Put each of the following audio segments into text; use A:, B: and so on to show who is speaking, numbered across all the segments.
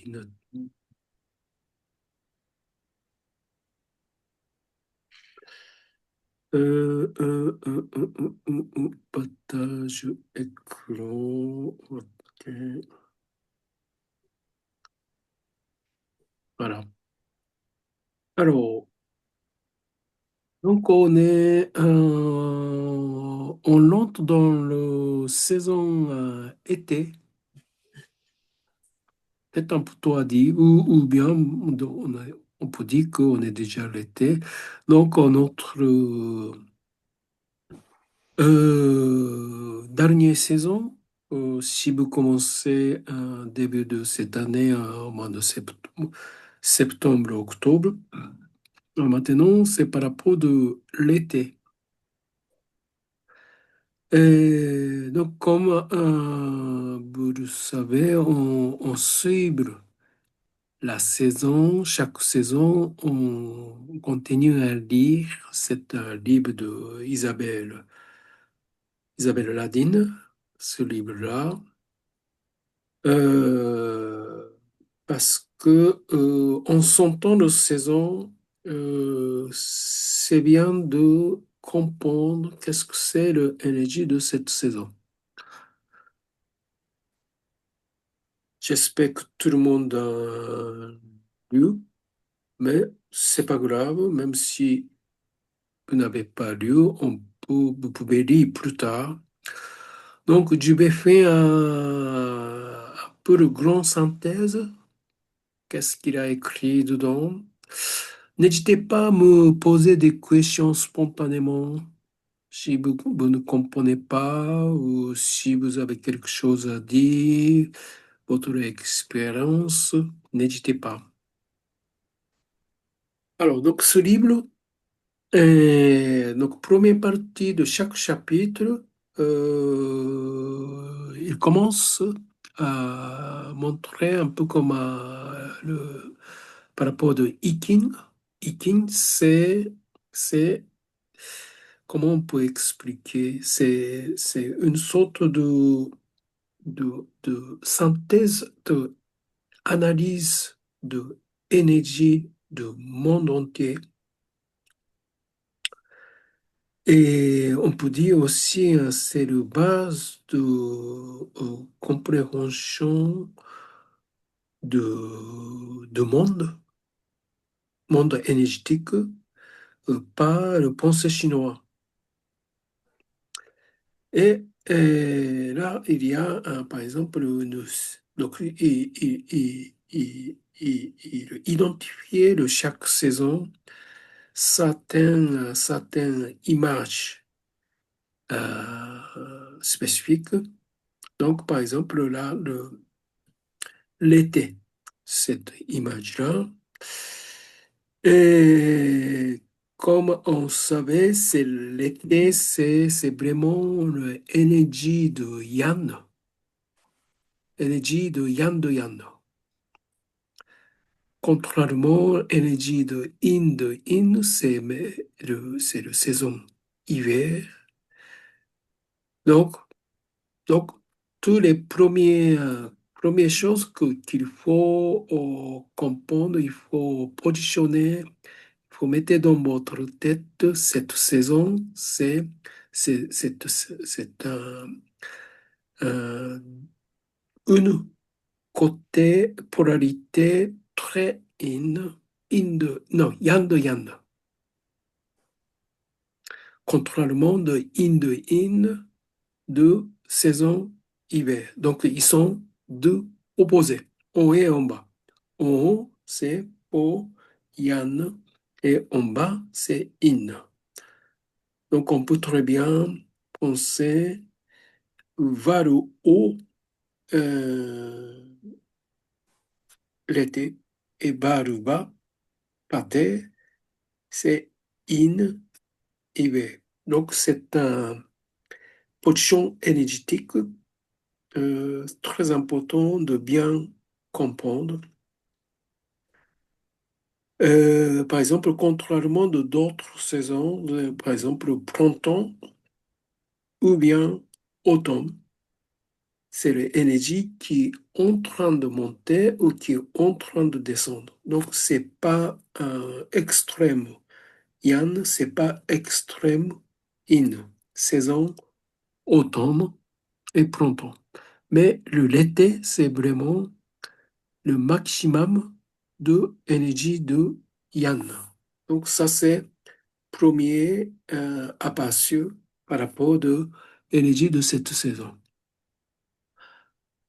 A: ordinateur. Partage écran. Ok. Voilà. Alors, donc on entre dans la saison été. Peut-être un peu tôt à dire, ou bien on peut dire qu'on est déjà l'été. Donc, notre dernière saison, si vous commencez début de cette année, au mois de septembre, octobre, maintenant, c'est par rapport de l'été. Et donc, comme vous le savez, on suit la saison, chaque saison, on continue à lire cet livre de Isabelle Ladine, ce livre-là, euh, parce que en son temps de saison, c'est bien de comprendre qu'est-ce que c'est l'énergie de cette saison. J'espère que tout le monde a lu, mais c'est pas grave, même si vous n'avez pas lu, vous pouvez lire plus tard. Donc, je vais faire un peu de grande synthèse. Qu'est-ce qu'il a écrit dedans? N'hésitez pas à me poser des questions spontanément si vous ne comprenez pas ou si vous avez quelque chose à dire, votre expérience, n'hésitez pas. Alors, donc, ce livre, donc, première partie de chaque chapitre, il commence à montrer un peu comme par rapport de Iking. Iking, c'est, comment on peut expliquer? C'est une sorte de synthèse, de analyse de énergie du monde entier. Et on peut dire aussi, c'est le base de compréhension de monde énergétique, par le pensée chinois. Là, il y a, par exemple, donc, il identifiait de chaque saison certaines images spécifiques. Donc, par exemple, là, l'été, cette image-là. Et comme on savait, c'est l'été, c'est vraiment l'énergie de Yann, l'énergie de Yann. Contrairement à l'énergie de Yin, c'est le saison hiver. Donc, Donc, toutes les premières choses qu'il faut comprendre, il faut positionner, il faut mettre dans votre tête cette saison, c'est un- une côté polarité très non, yang. Contrairement de yin de saison hiver. Donc, ils sont deux opposés, en haut et en bas. En haut, c'est Po, Yan, et en bas, c'est In. Donc, on peut très bien penser vers le haut l'été et vers le bas, la terre, c'est In, hiver. Donc, c'est une position énergétique très important de bien comprendre. Par exemple, contrairement de d'autres saisons, par exemple le printemps ou bien automne, c'est l'énergie qui est en train de monter ou qui est en train de descendre. Donc, c'est pas un extrême Yan, c'est pas extrême in, saison, automne et printemps. Mais l'été, c'est vraiment le maximum de énergie de Yan. Donc, ça, c'est premier aperçu par rapport de l'énergie de cette saison.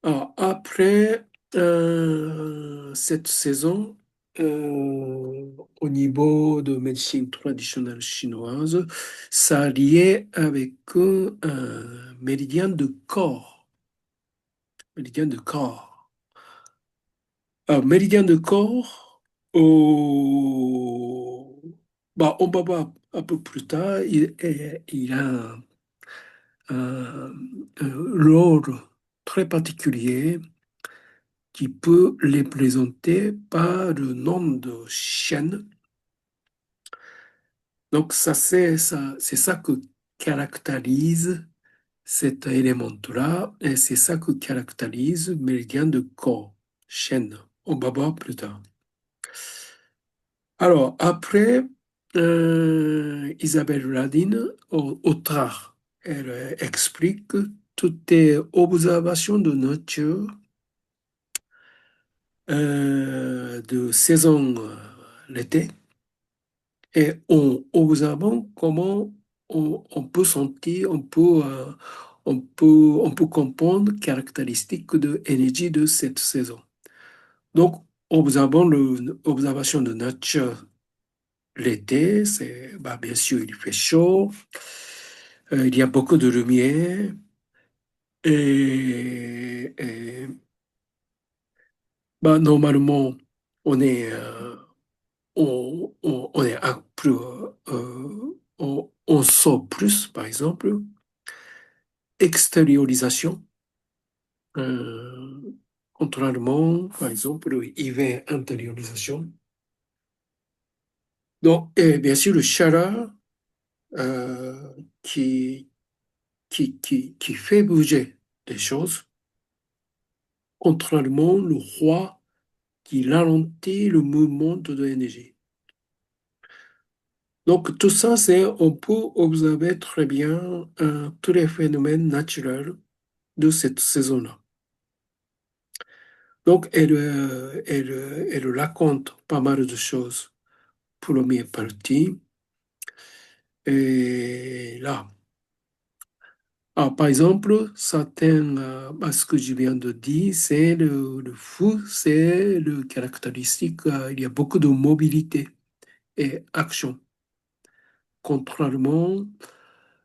A: Alors, après cette saison, au niveau de médecine traditionnelle chinoise, ça lié avec un méridien de corps. Méridien de corps. Alors, méridien de corps, on va voir un peu plus tard, il a un rôle très particulier qui peut les présenter par le nom de chaîne. Donc, c'est ça que caractérise cet élément-là, et c'est ça que caractérise méridien de corps, chaîne. On va voir plus tard. Alors, après, Isabelle Radin, autre, elle explique que toutes les observations de nature de saison l'été et en observant comment on peut sentir, on peut comprendre les caractéristiques de l'énergie de cette saison. Donc, observant l'observation de nature l'été, c'est bien sûr il fait chaud, il y a beaucoup de lumière et normalement on est on est plus, on sort plus, par exemple, extériorisation, euh, contrairement, par exemple, hiver, intériorisation. Donc, et bien sûr, le chaleur euh, qui, qui fait bouger les choses, contrairement le roi qui ralentit le mouvement de l'énergie. Donc, tout ça, on peut observer très bien tous les phénomènes naturels de cette saison-là. Donc, elle raconte pas mal de choses. Première partie. Et là, par exemple, certains, ce que je viens de dire, c'est le fou, c'est le caractéristique, il y a beaucoup de mobilité et action. Contrairement,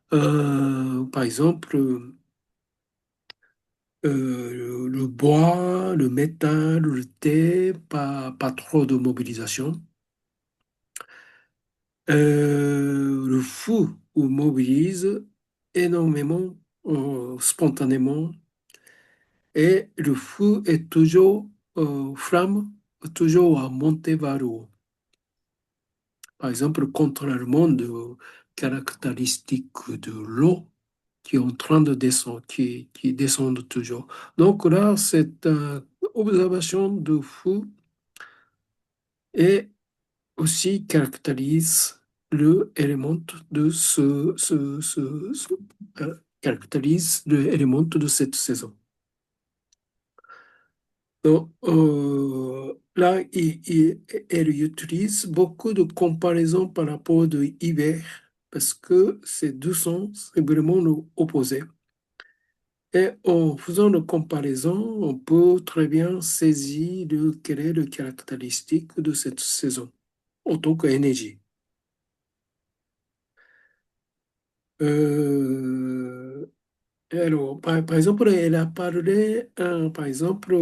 A: par exemple, le bois, le métal, le thé, pas trop de mobilisation. Le fou ou mobilise énormément, spontanément, et le fou est toujours flamme, toujours à monter vers le haut. Par exemple, contrairement de caractéristiques de l'eau qui est en train de descendre, qui descendent toujours. Donc là, cette observation de fou est aussi caractérise le élément de caractérise le élément de cette saison. Donc, là, elle utilise beaucoup de comparaisons par rapport de hiver parce que ces deux sons, c'est vraiment l'opposé. Et en faisant une comparaison, on peut très bien saisir quelle est la caractéristique de cette saison en tant qu'énergie. Euh, alors, par exemple, elle a parlé, par exemple,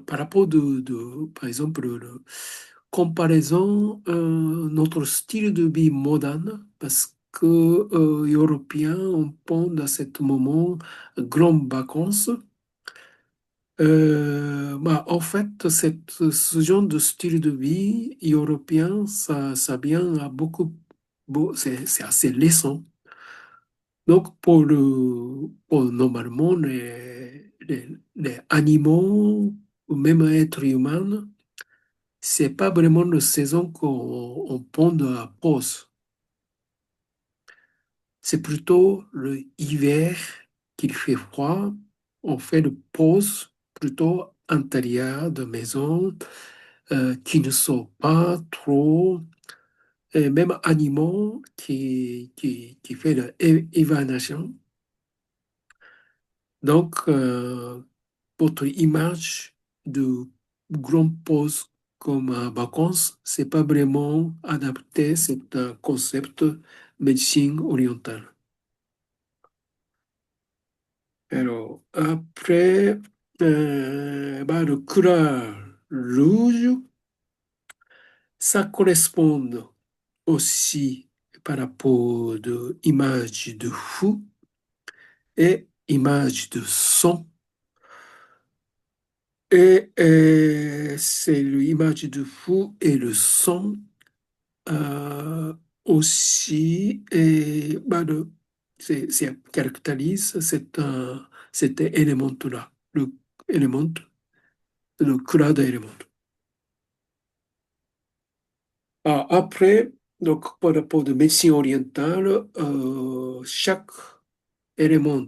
A: par rapport par exemple, comparaison, notre style de vie moderne, parce que Européens, on prend à ce moment grandes vacances. En fait, ce genre de style de vie européen, ça vient à beaucoup, c'est assez laissant. Donc, pour normalement, les animaux, ou même êtres humains, c'est pas vraiment la saison qu'on on pond à pause. C'est plutôt le hiver qu'il fait froid. On fait de pause plutôt intérieure de maison qui ne sont pas trop, et même animaux qui fait de hibernation. Donc, votre image de grande pause comme vacances, c'est pas vraiment adapté, c'est un concept médecine orientale. Alors, après, bah, le couleur rouge, ça correspond aussi par rapport de image de fou et image de son. Et, c'est l'image de fou et le son euh, aussi, et, bah, caractérise cet élément-là, le élément, le couleur d'élément. Ah, après, donc, par rapport de médecine orientale, chaque élément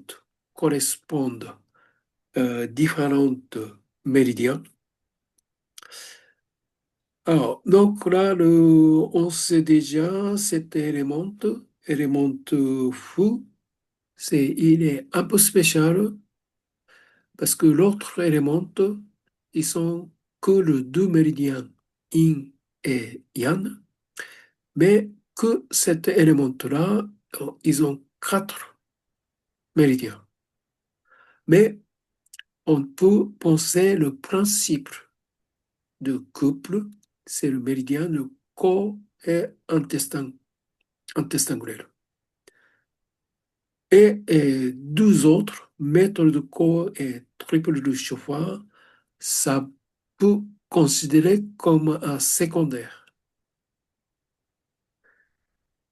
A: correspond à différentes méridiens. Alors, donc là, on sait déjà cet élément fou, il est un peu spécial parce que l'autre élément, ils sont que le deux méridiens, yin et yang, mais que cet élément-là, ils ont quatre méridiens. Mais on peut penser le principe de couple, c'est le méridien de corps et intestin grêle. Et deux autres, méthode de corps et triple de chauffard, ça peut considérer comme un secondaire.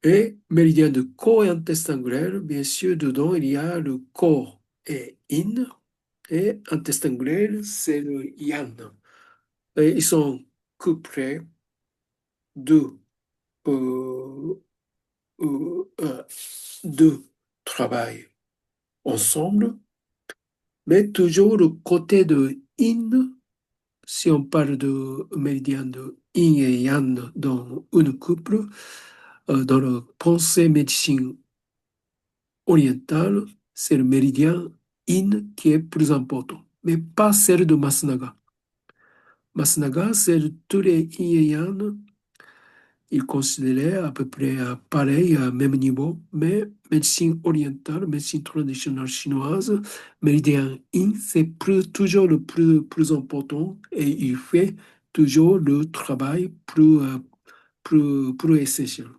A: Et méridien de corps et intestin grêle, bien sûr, dedans, il y a le corps et in, et intestin grêle, c'est le yang. Et ils sont couplés de, euh, euh, de travail ensemble, mais toujours le côté de yin, si on parle de méridien de yin et yang dans une couple, dans la pensée médecine orientale, c'est le méridien yin qui est plus important, mais pas celle de Masnaga. Masnaga, c'est tous les yin et yang. Il considérait à peu près pareil, à même niveau, mais médecine orientale, médecine traditionnelle chinoise, méridien yin, c'est toujours le plus important et il fait toujours le travail plus essentiel.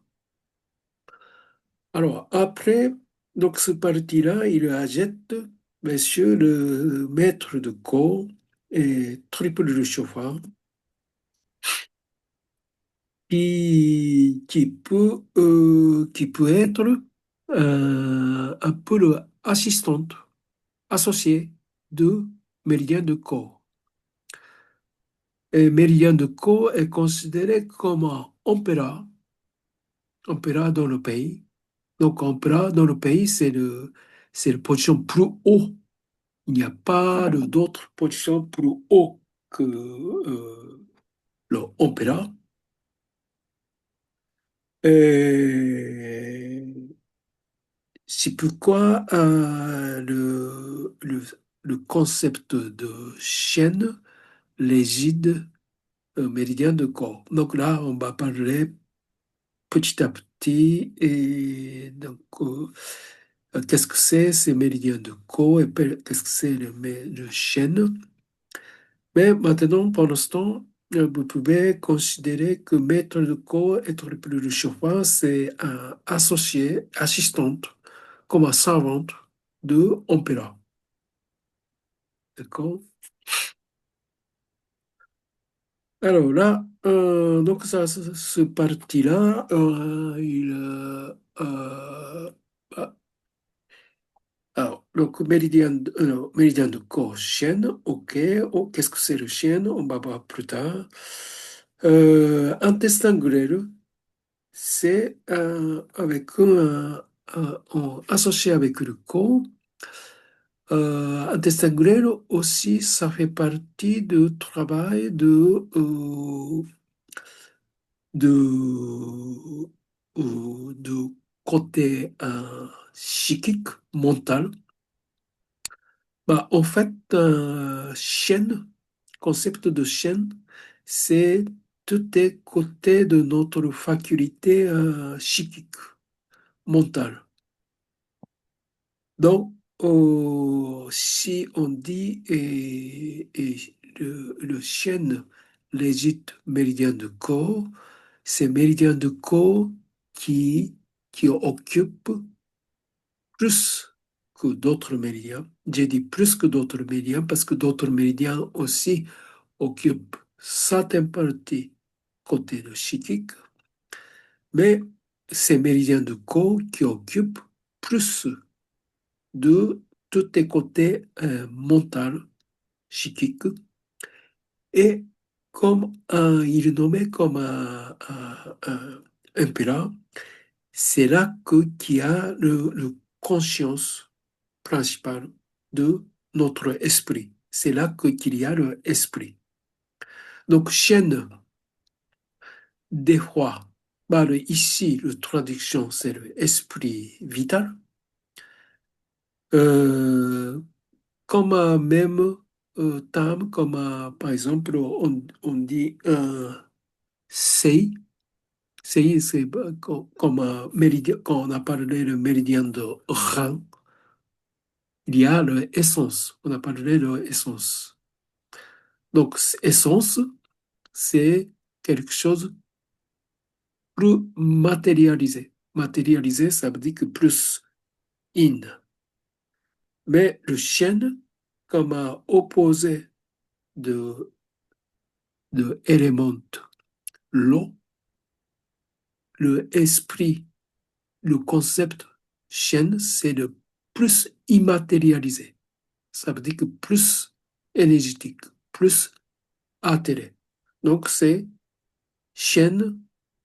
A: Alors, après, donc, ce parti-là, il ajoute, monsieur le maître de corps et triple de chauffard, qui peut être un peu l'assistante associée de méridien de corps. Et méridien de corps est considéré comme un opéra dans le pays. Donc, opéra dans le pays, c'est la position plus haut. Il n'y a pas d'autre position plus haut que l'opéra. Et c'est pourquoi le concept de chaîne réside au méridien de corps. Donc là, on va parler petit à petit et donc qu'est-ce que c'est ces méridiens de corps et qu'est-ce que c'est le chaîne. Mais maintenant, pour l'instant, vous pouvez considérer que maître de corps, être le plus chauffeur, c'est un associé, assistante, comme un servante de opéra. D'accord? Alors là, donc ça, ce parti-là, Donc, méridien de corps, chaîne, ok. Oh, qu'est-ce que c'est le chêne? On va voir plus tard. Intestin grêle, c'est associé avec le corps. Intestin grêle aussi, ça fait partie du travail de côté psychique, mental. Bah, en fait, chaîne, concept de chaîne, c'est tout est côté de notre faculté psychique, mentale. Donc, si on dit le chêne légit méridien de corps, c'est méridien de corps qui, qui occupe plus que d'autres méridiens. J'ai dit plus que d'autres méridiens parce que d'autres méridiens aussi occupent certaines parties côté de psychique, mais c'est méridien de corps qui occupent plus de tous les côtés mental, psychique, et comme il est nommé comme un pilar, c'est là qu'il y a le conscience principale de notre esprit. C'est là qu'il y a l'esprit. Donc, chaîne, des fois, bah, ici, la traduction, c'est l'esprit vital. Euh, Comme même terme, comme par exemple, on dit sei. Sei, c'est comme méridien, quand on a parlé de méridien de rein, il y a l'essence. On a parlé de l'essence. Donc, essence, c'est quelque chose plus matérialisé. Matérialisé, ça veut dire que plus in. Mais le chêne, comme opposé de élément, l'eau, le esprit, le concept chêne, c'est le plus immatérialisé. Ça veut dire que plus énergétique, plus altéré. Donc, c'est chêne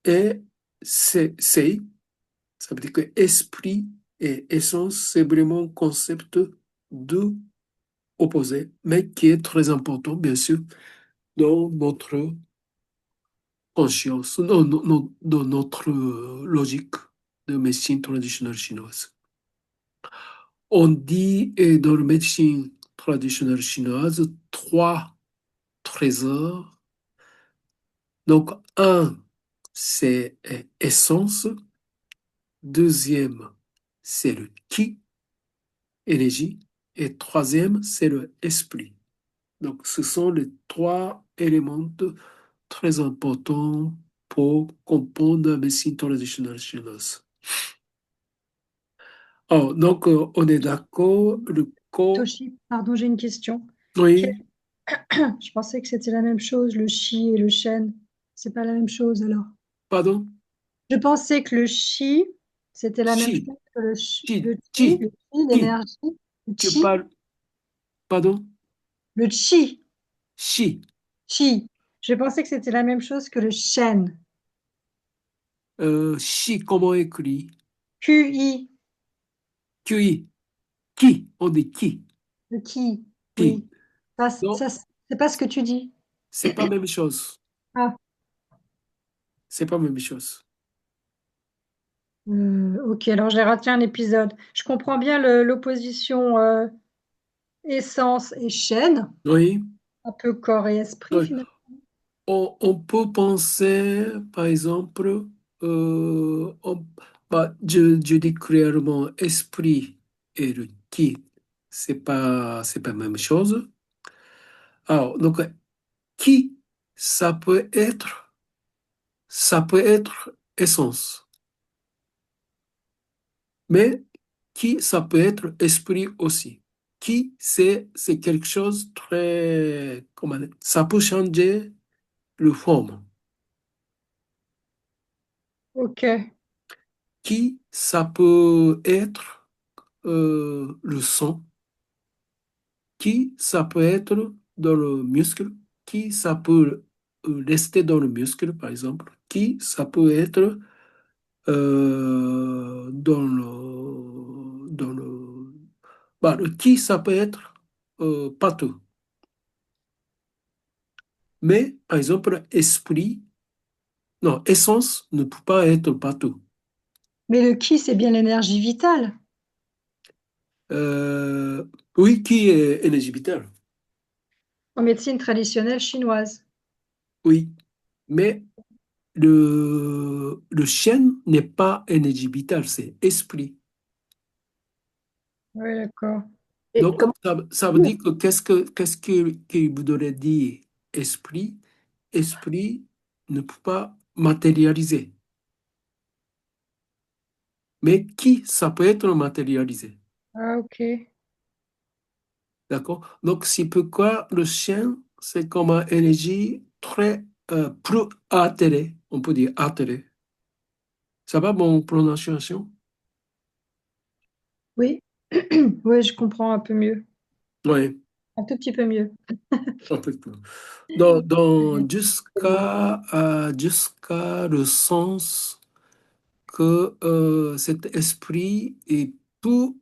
A: et c'est, ça veut dire que esprit et essence, c'est vraiment un concept de opposé, mais qui est très important, bien sûr, dans notre conscience, dans notre logique de médecine traditionnelle chinoise. On dit dans la médecine traditionnelle chinoise trois trésors. Donc, un, c'est essence. Deuxième, c'est le ki, énergie. Et troisième, c'est le esprit. Donc, ce sont les trois éléments très importants pour comprendre la médecine traditionnelle chinoise. Oh, donc, on est d'accord, le corps,
B: Toshi, pardon, j'ai une question. Quel-
A: oui,
B: Je pensais que c'était la même chose, le chi et le shen. C'est pas la même chose alors.
A: pardon,
B: Je pensais que le chi, c'était la même
A: chi,
B: chose que
A: chi, chi,
B: le chi,
A: chi,
B: l'énergie, le
A: tu
B: chi,
A: parles, pardon,
B: le chi,
A: chi,
B: chi. Je pensais que c'était la même chose que le shen.
A: chi, comment écrit?
B: QI,
A: QI, qui, on dit qui,
B: le ki,
A: qui.
B: oui. Ça,
A: Non,
B: c'est pas ce que tu dis.
A: c'est pas la même chose.
B: Ah,
A: C'est pas la même chose.
B: ok, alors j'ai raté un épisode. Je comprends bien l'opposition essence et chaîne,
A: Oui,
B: un peu corps et esprit
A: oui.
B: finalement.
A: On peut penser, par exemple, je dis clairement esprit et le qui, c'est pas la même chose. Alors, donc, qui, ça peut être, ça peut être essence, mais qui, ça peut être esprit aussi. Qui, c'est quelque chose de très, comment dire, ça peut changer le forme.
B: Ok,
A: Qui, ça peut être le son. qui ça peut être dans le muscle, qui ça peut rester dans le muscle, par exemple, qui ça peut être le qui ça peut être partout. Mais, par exemple, esprit, non, essence ne peut pas être partout.
B: Mais le qui, c'est bien l'énergie vitale.
A: Euh, oui, qui est énergie vitale,
B: En médecine traditionnelle chinoise.
A: oui, mais le chêne n'est pas énergie vitale, c'est esprit.
B: Oui, d'accord. Et
A: Donc,
B: comment?
A: ça veut dire que qu'il voudrait dire esprit? Esprit ne peut pas matérialiser. Mais qui, ça peut être matérialisé.
B: Ah, ok.
A: D'accord? Donc, c'est pourquoi le chien, c'est comme une énergie très plus altérée, on peut dire altérée. Ça va, mon prononciation?
B: Oui. Oui, je comprends un peu mieux.
A: Oui,
B: Un tout petit peu mieux.
A: un peu plus. Jusqu'à le sens que cet esprit est tout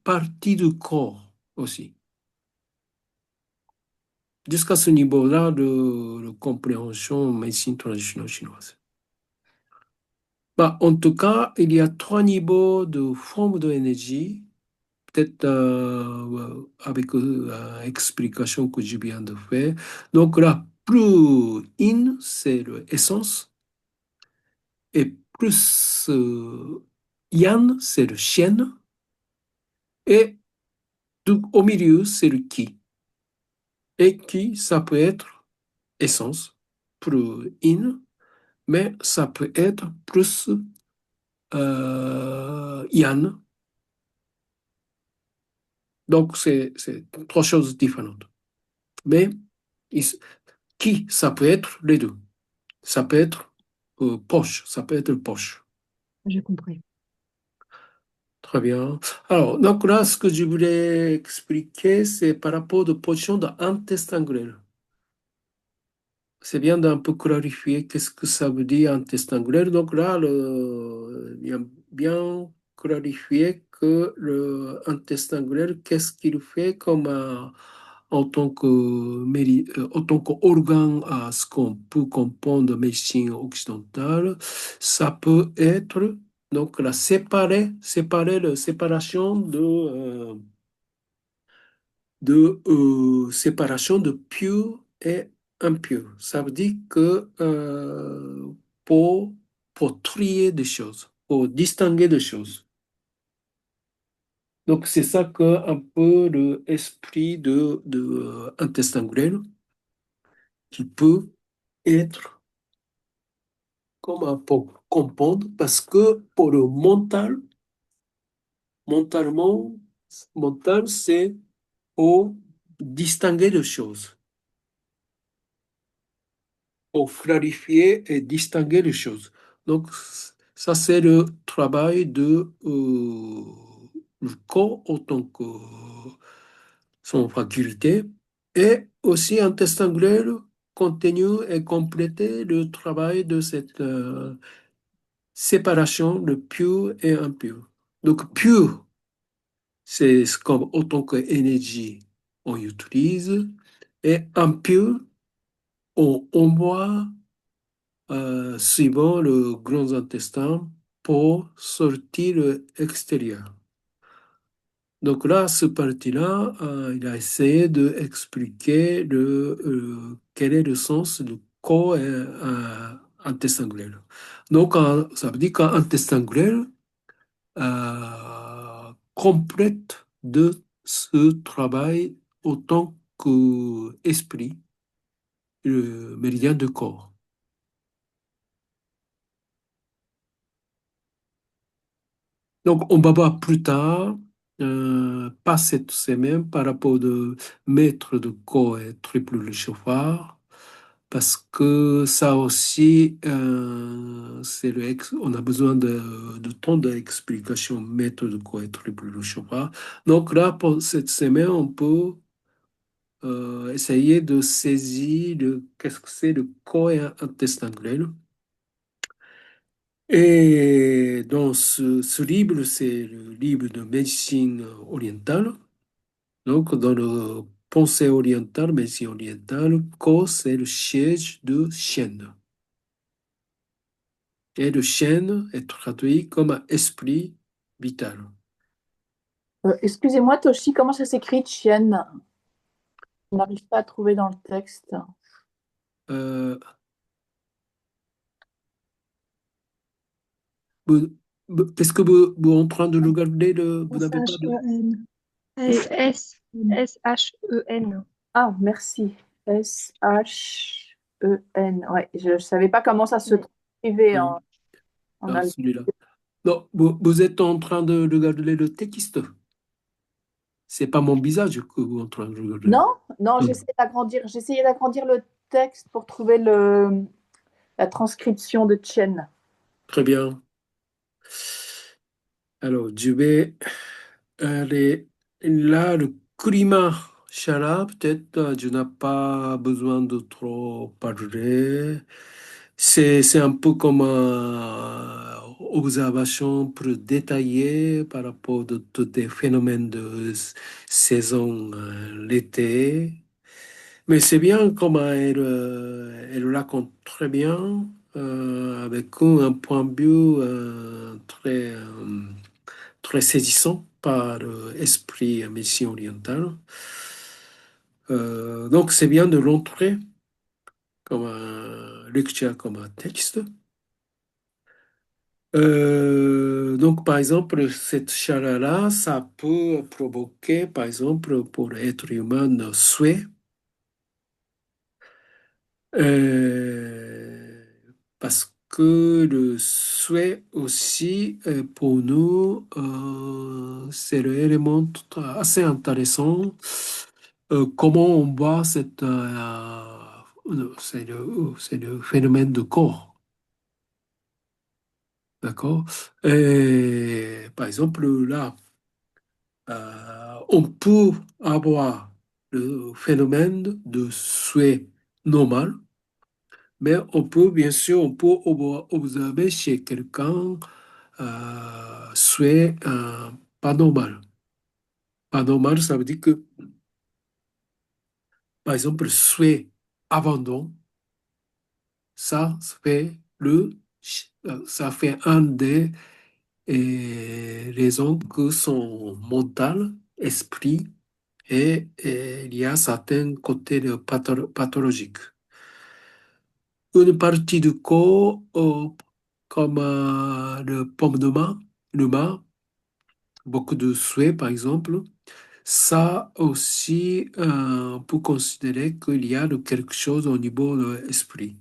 A: partie du corps aussi. Jusqu'à ce niveau-là de compréhension médecine traditionnelle chinoise. Bah, en tout cas, il y a trois niveaux de forme de l'énergie, peut-être avec l'explication que je viens de faire. Donc là, plus in, c'est l'essence, et plus yan, c'est le chien, et au milieu, c'est le ki. Et ki, ça peut être essence, plus in, mais ça peut être plus Yann. Donc, c'est trois choses différentes. Mais il- qui, ça peut être les deux. Ça peut être poche, ça peut être poche.
B: J'ai compris.
A: Très bien. Alors, donc là, ce que je voulais expliquer, c'est par rapport à la position d'intestin. C'est bien d'un peu clarifier qu'est-ce que ça veut dire intestin grêle. Donc là, bien clarifier que le intestin grêle, qu'est-ce qu'il fait comme en tant qu'organe à ce qu'on peut comprendre de médecine occidentale, ça peut être donc la séparation de séparation de pur et impur. Ça veut dire que pour, pour trier des choses, pour distinguer des choses. Donc, c'est ça que un peu l'esprit de intestin grêle qui peut être comme un pour comprendre parce que pour le mentalement, mental, c'est pour distinguer des choses, pour clarifier et distinguer les choses. Donc, ça, c'est le travail de le corps en tant que son faculté. Et aussi, un test anglais continue et complète le travail de cette séparation de pur et impur. Donc, pur, c'est comme autant qu'énergie on utilise, et impur, on envoie suivant le grand intestin pour sortir extérieur. Donc là, ce parti-là, il a essayé d'expliquer quel est le sens du corps intestin grêle. Donc, ça veut dire qu'un intestin grêle complète de ce travail autant que esprit, le méridien de corps. Donc, on va voir plus tard, pas cette semaine, par rapport de maître de corps et triple le chauffard. parce que ça aussi, on a besoin de temps d'explication, méthode quoi être le plus choix. Donc là, pour cette semaine, on peut essayer de saisir qu'est-ce que c'est le corps intestin grêle. Et dans ce livre, c'est le livre de médecine orientale. Donc, dans le pensée orientale, médecine orientale, corps, c'est le siège de chêne. Et le chêne est traduit comme un esprit vital.
C: Excusez-moi, Toshi, comment ça s'écrit, chienne? On n'arrive pas à trouver dans le texte.
A: Euh, vous- Est-ce que vous êtes en train de regarder vous n'avez pas de...
B: S-H-E-N.
D: C'est
B: S-H-E-N.
D: S-H-E-N.
C: Ah, merci. S-H-E-N. Ouais, je ne savais pas comment ça se
D: Ouais.
C: transcrivait
A: Oui,
C: en
A: non,
C: allemand.
A: celui-là. Non, vous êtes en train de regarder le texte. C'est pas mon visage que vous êtes en train de regarder.
C: Non, non,
A: Hmm.
C: j'essayais d'agrandir le texte pour trouver la transcription de Chen.
A: Très bien. Alors, je vais aller là, le climat chaleur, peut-être je n'ai pas besoin de trop parler. C'est un peu comme une observation plus détaillée par rapport à tous les phénomènes de saison, l'été. Mais c'est bien comme elle raconte très bien, avec un point de vue très saisissant par l'esprit médecine orientale. Donc c'est bien de l'entrer comme un lecture, comme un texte. Donc par exemple, cette chaleur-là, ça peut provoquer, par exemple, pour l'être humain, un souhait. Euh, Parce que le souhait aussi, pour nous, c'est l'élément assez intéressant. Comment on voit c'est le phénomène de corps, d'accord? Et, par exemple, là, on peut avoir le phénomène de souhait normal. Mais on peut, bien sûr, on peut observer chez quelqu'un souhait pas normal. Pas normal, ça veut dire que, par exemple, souhait abandon, ça fait ça fait un des raisons que son mental, esprit, et il y a certains côtés pathologiques. Une partie du corps, comme le pomme de main, le main, beaucoup de souhaits par exemple, ça aussi, on peut considérer qu'il y a quelque chose au niveau de l'esprit.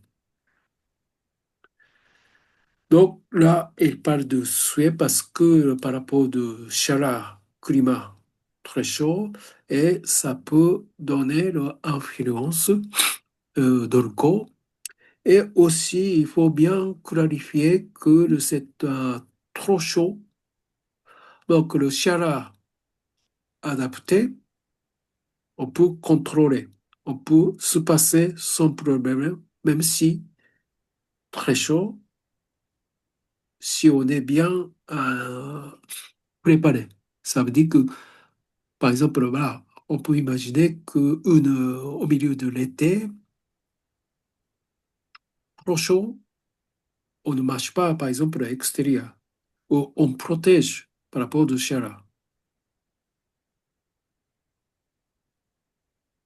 A: Donc là, il parle de souhait parce que par rapport de chaleur, climat très chaud, et ça peut donner l'influence dans le corps. Et aussi, il faut bien clarifier que c'est trop chaud. Donc, le chaleur adapté, on peut contrôler. On peut se passer sans problème, même si très chaud, si on est bien préparé. Ça veut dire que, par exemple, voilà, on peut imaginer au milieu de l'été, trop chaud, on ne marche pas, par exemple, à l'extérieur. Ou on protège par rapport au chaleur.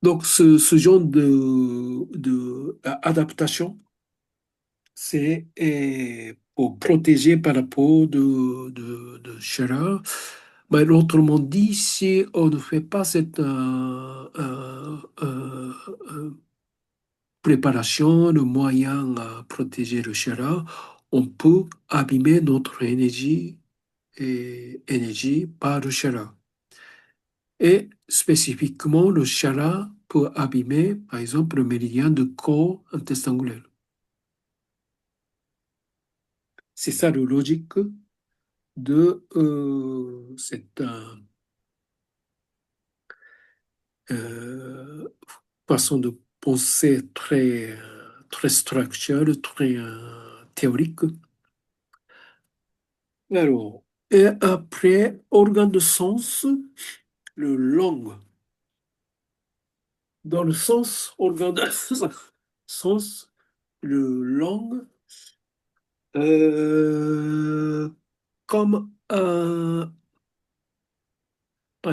A: Donc, ce genre de adaptation, c'est pour protéger par rapport de chaleur. Mais autrement dit, si on ne fait pas cette préparation, le moyen à protéger le chaleur, on peut abîmer notre énergie par le chaleur. Et spécifiquement, le chaleur peut abîmer, par exemple, le méridien de corps intestingulaire. C'est ça la logique de cette façon de penser très structurelle, très théorique. Alors, et après, organe de sens, le langue. Dans le sens, organe de sens, le langue, euh, comme par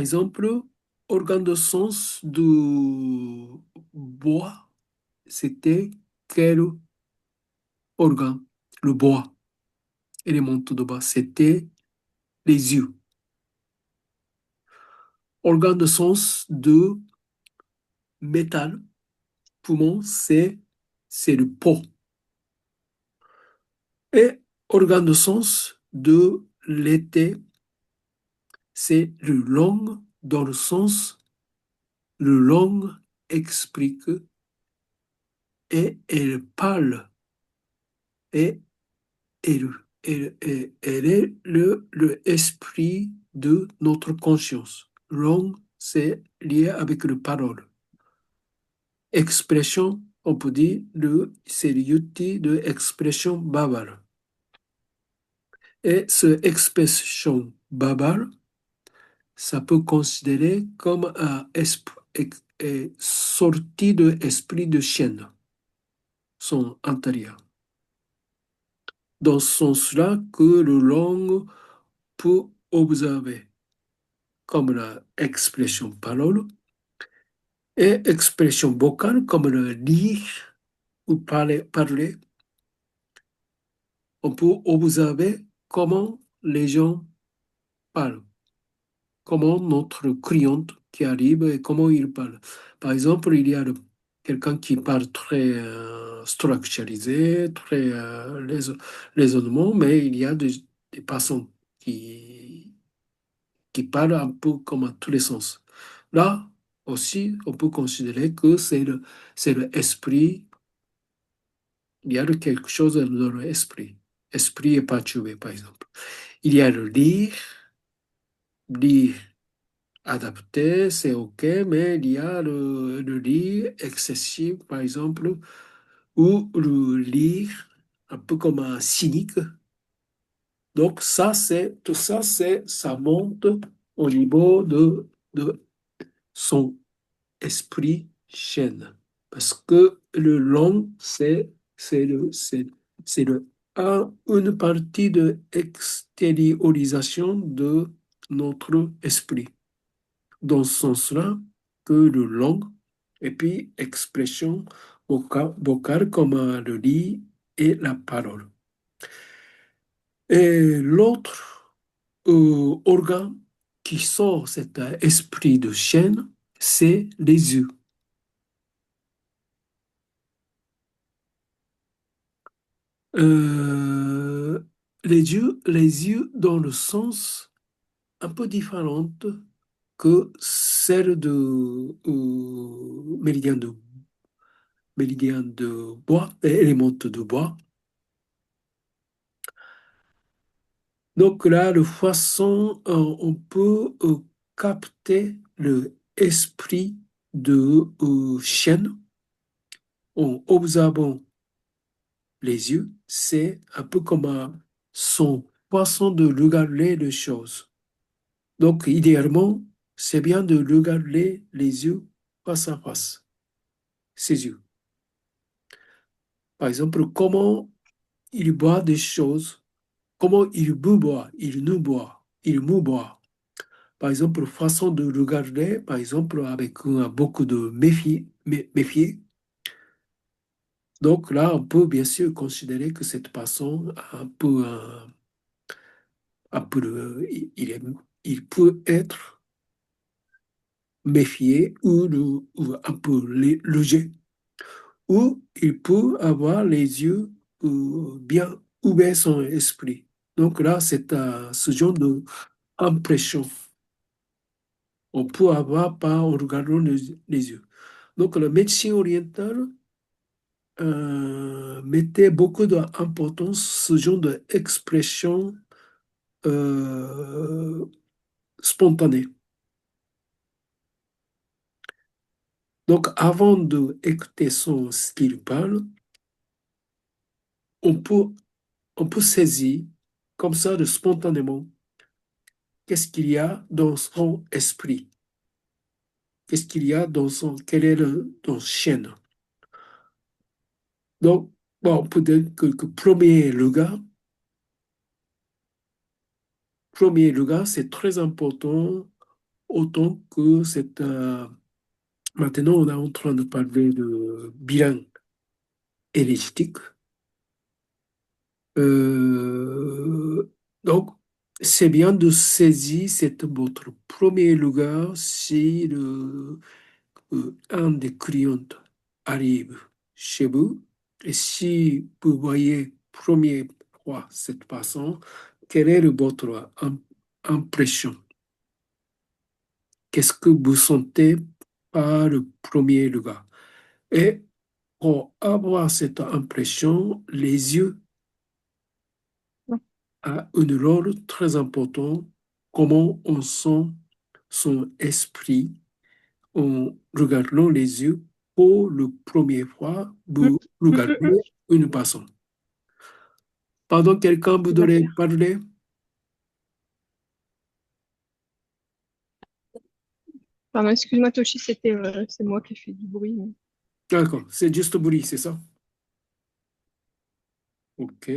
A: exemple, organe de sens du bois, c'était quel organe? Le bois, élément de bois, c'était les yeux. Organe de sens de métal, poumon, c'est le peau. Et organe de sens de l'été, c'est le langue dans le sens, le langue explique et elle parle et elle est le esprit de notre conscience. Langue, c'est lié avec le parole. Expression, on peut dire, c'est l'outil de expression babale. Et cette expression babale, ça peut considérer comme un sorti de esprit de chienne, son intérieur. Dans ce sens-là que le langue peut observer comme l'expression parole et expression vocale comme le dire ou parler. On peut observer comment les gens parlent, comment notre cliente qui arrive et comment il parle. Par exemple, il y a quelqu'un qui parle très structuralisé, très raisonnement, mais il y a des personnes qui parlent un peu comme à tous les sens. Là aussi, on peut considérer que c'est le esprit, il y a quelque chose dans l'esprit. Esprit est perturbé, par exemple. Il y a le lire adapté, c'est OK, mais il y a le lire excessif, par exemple, ou le lire un peu comme un cynique. Donc, tout ça, ça monte au niveau de son esprit chaîne. Parce que le long, c'est une partie de extériorisation de notre esprit. Dans ce sens-là, que le long, et puis expression vocale comme le lit et la parole. Et l'autre organe qui sort cet esprit de chaîne, c'est les yeux. Euh, les yeux dans le sens un peu différent que celle de méridien de bois, élément de bois. Donc là, de façon, on peut capter le esprit de chêne en observant les yeux. C'est un peu comme son façon de regarder les choses. Donc, idéalement, c'est bien de regarder les yeux face à face, ses yeux. Par exemple, comment il boit des choses, comment il veut boire, il nous boit, il nous boit. Par exemple, façon de regarder, par exemple, avec beaucoup de méfier. Donc là, on peut bien sûr considérer que cette personne a il peut être méfié ou un peu léger, ou il peut avoir les yeux bien ouverts son esprit. Donc là, c'est ce genre d'impression. On peut avoir pas en regardant les yeux. Donc, la médecine orientale mettait beaucoup d'importance ce genre d'expression spontanée. Donc, avant d'écouter ce qu'il parle, on peut, on peut saisir comme ça de spontanément qu'est-ce qu'il y a dans son esprit, qu'est-ce qu'il y a dans son, quel est dans chaîne. Donc, bon, peut-être que premier regard, c'est très important, autant que c'est maintenant, on est en train de parler de bilan énergétique. Euh, donc, c'est bien de saisir votre premier regard si un des clients arrive chez vous et si vous voyez première fois cette personne, quelle est votre impression? Qu'est-ce que vous sentez par le premier regard? Et pour avoir cette impression, les yeux
D: Ouais.
A: ont un rôle très important. Comment on sent son esprit en regardant les yeux pour la première fois,
D: Mm,
A: vous
D: mm, mm,
A: regardez
D: mm.
A: une personne. Pardon, quelqu'un vous
D: Tout à
A: devrait
D: fait.
A: parler?
D: Pardon, excuse-moi, Toshi, c'est moi qui ai fait du bruit.
A: D'accord, c'est juste bruit, c'est ça? Ok.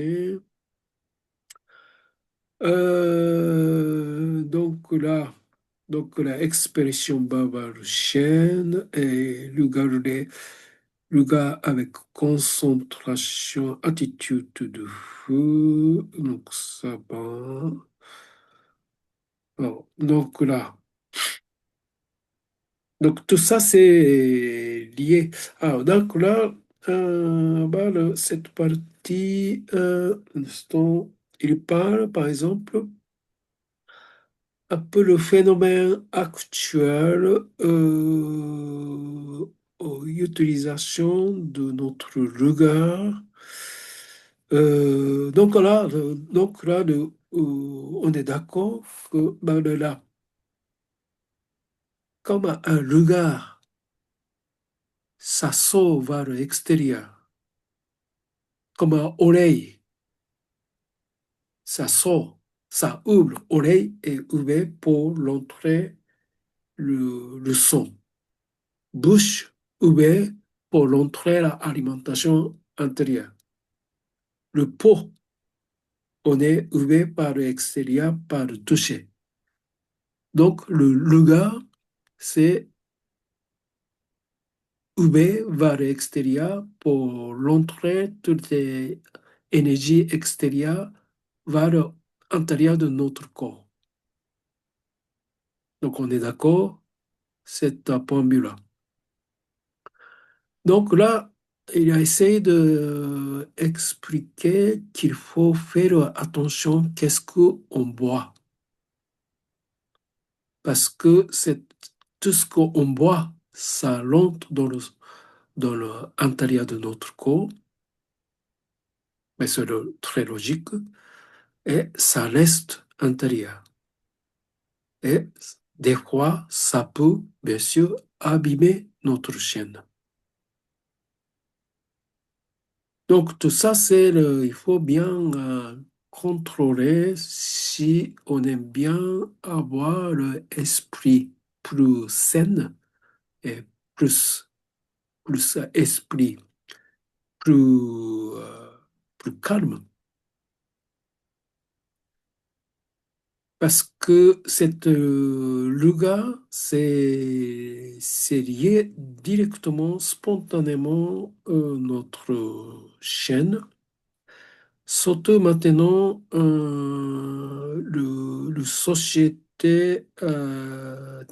A: Donc la expression bavard chaîne et regard avec concentration, attitude de feu, donc ça va. Bon, donc tout ça c'est lié. Alors, donc là, cette partie, instant, il parle par exemple un peu le phénomène actuel, utilisation de notre regard. On est d'accord que là, comme un regard, ça sort vers l'extérieur, comme une oreille, ça sort, ça ouvre, oreille est ouverte pour l'entrée, le son. Bouche ouverte pour l'entrée à l'alimentation intérieure. Le pot, on est ouvert par l'extérieur, par le toucher. Donc, le regard, c'est ouvert vers l'extérieur pour l'entrée de toutes les énergies extérieures vers l'intérieur de notre corps. Donc, on est d'accord, c'est un point là. Donc là, il a essayé de expliquer qu'il faut faire attention qu'est-ce qu'on boit. Parce que c'est tout ce qu'on boit, ça rentre dans l'intérieur de notre corps, mais c'est très logique, et ça reste intérieur. Et des fois, ça peut, bien sûr, abîmer notre chaîne. Donc, tout ça, il faut bien contrôler si on aime bien avoir l'esprit plus sain et plus esprit plus, plus calme. Parce que cette yoga, c'est lié directement, spontanément notre chaîne. Surtout maintenant, le société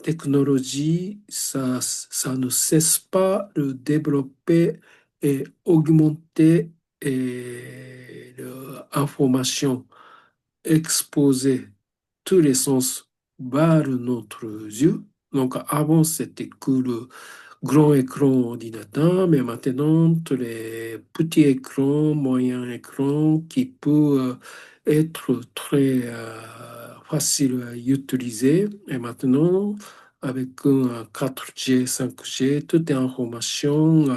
A: technologie, ça ne cesse pas de développer et augmenter l'information exposée tous les sens vers notre yeux. Donc avant, c'était que grand écran ordinateur, mais maintenant, tous les petits écrans, moyens écrans qui peuvent être très faciles à utiliser. Et maintenant, avec un 4G, 5G, toute information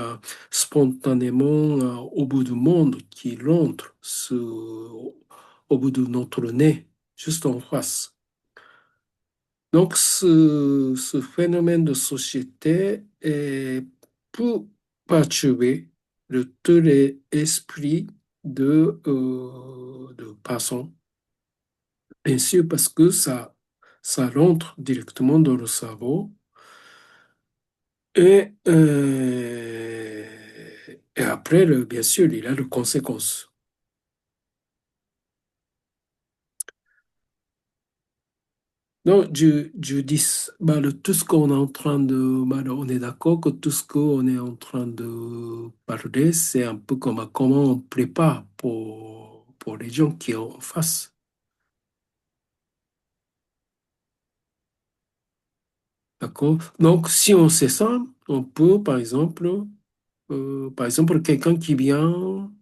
A: spontanément au bout du monde qui rentre au bout de notre nez, juste en face. Donc, ce phénomène de société peut perturber tous les esprits de passants. Bien sûr, parce que ça rentre directement dans le cerveau et après, bien sûr, il a des conséquences. Non, je dis, bah, tout ce qu'on est en train de, bah, on est d'accord que tout ce qu'on est en train de parler, c'est un peu comme comment on prépare pour les gens qui sont en face. D'accord? Donc, si on sait ça, on peut, par exemple, quelqu'un qui vient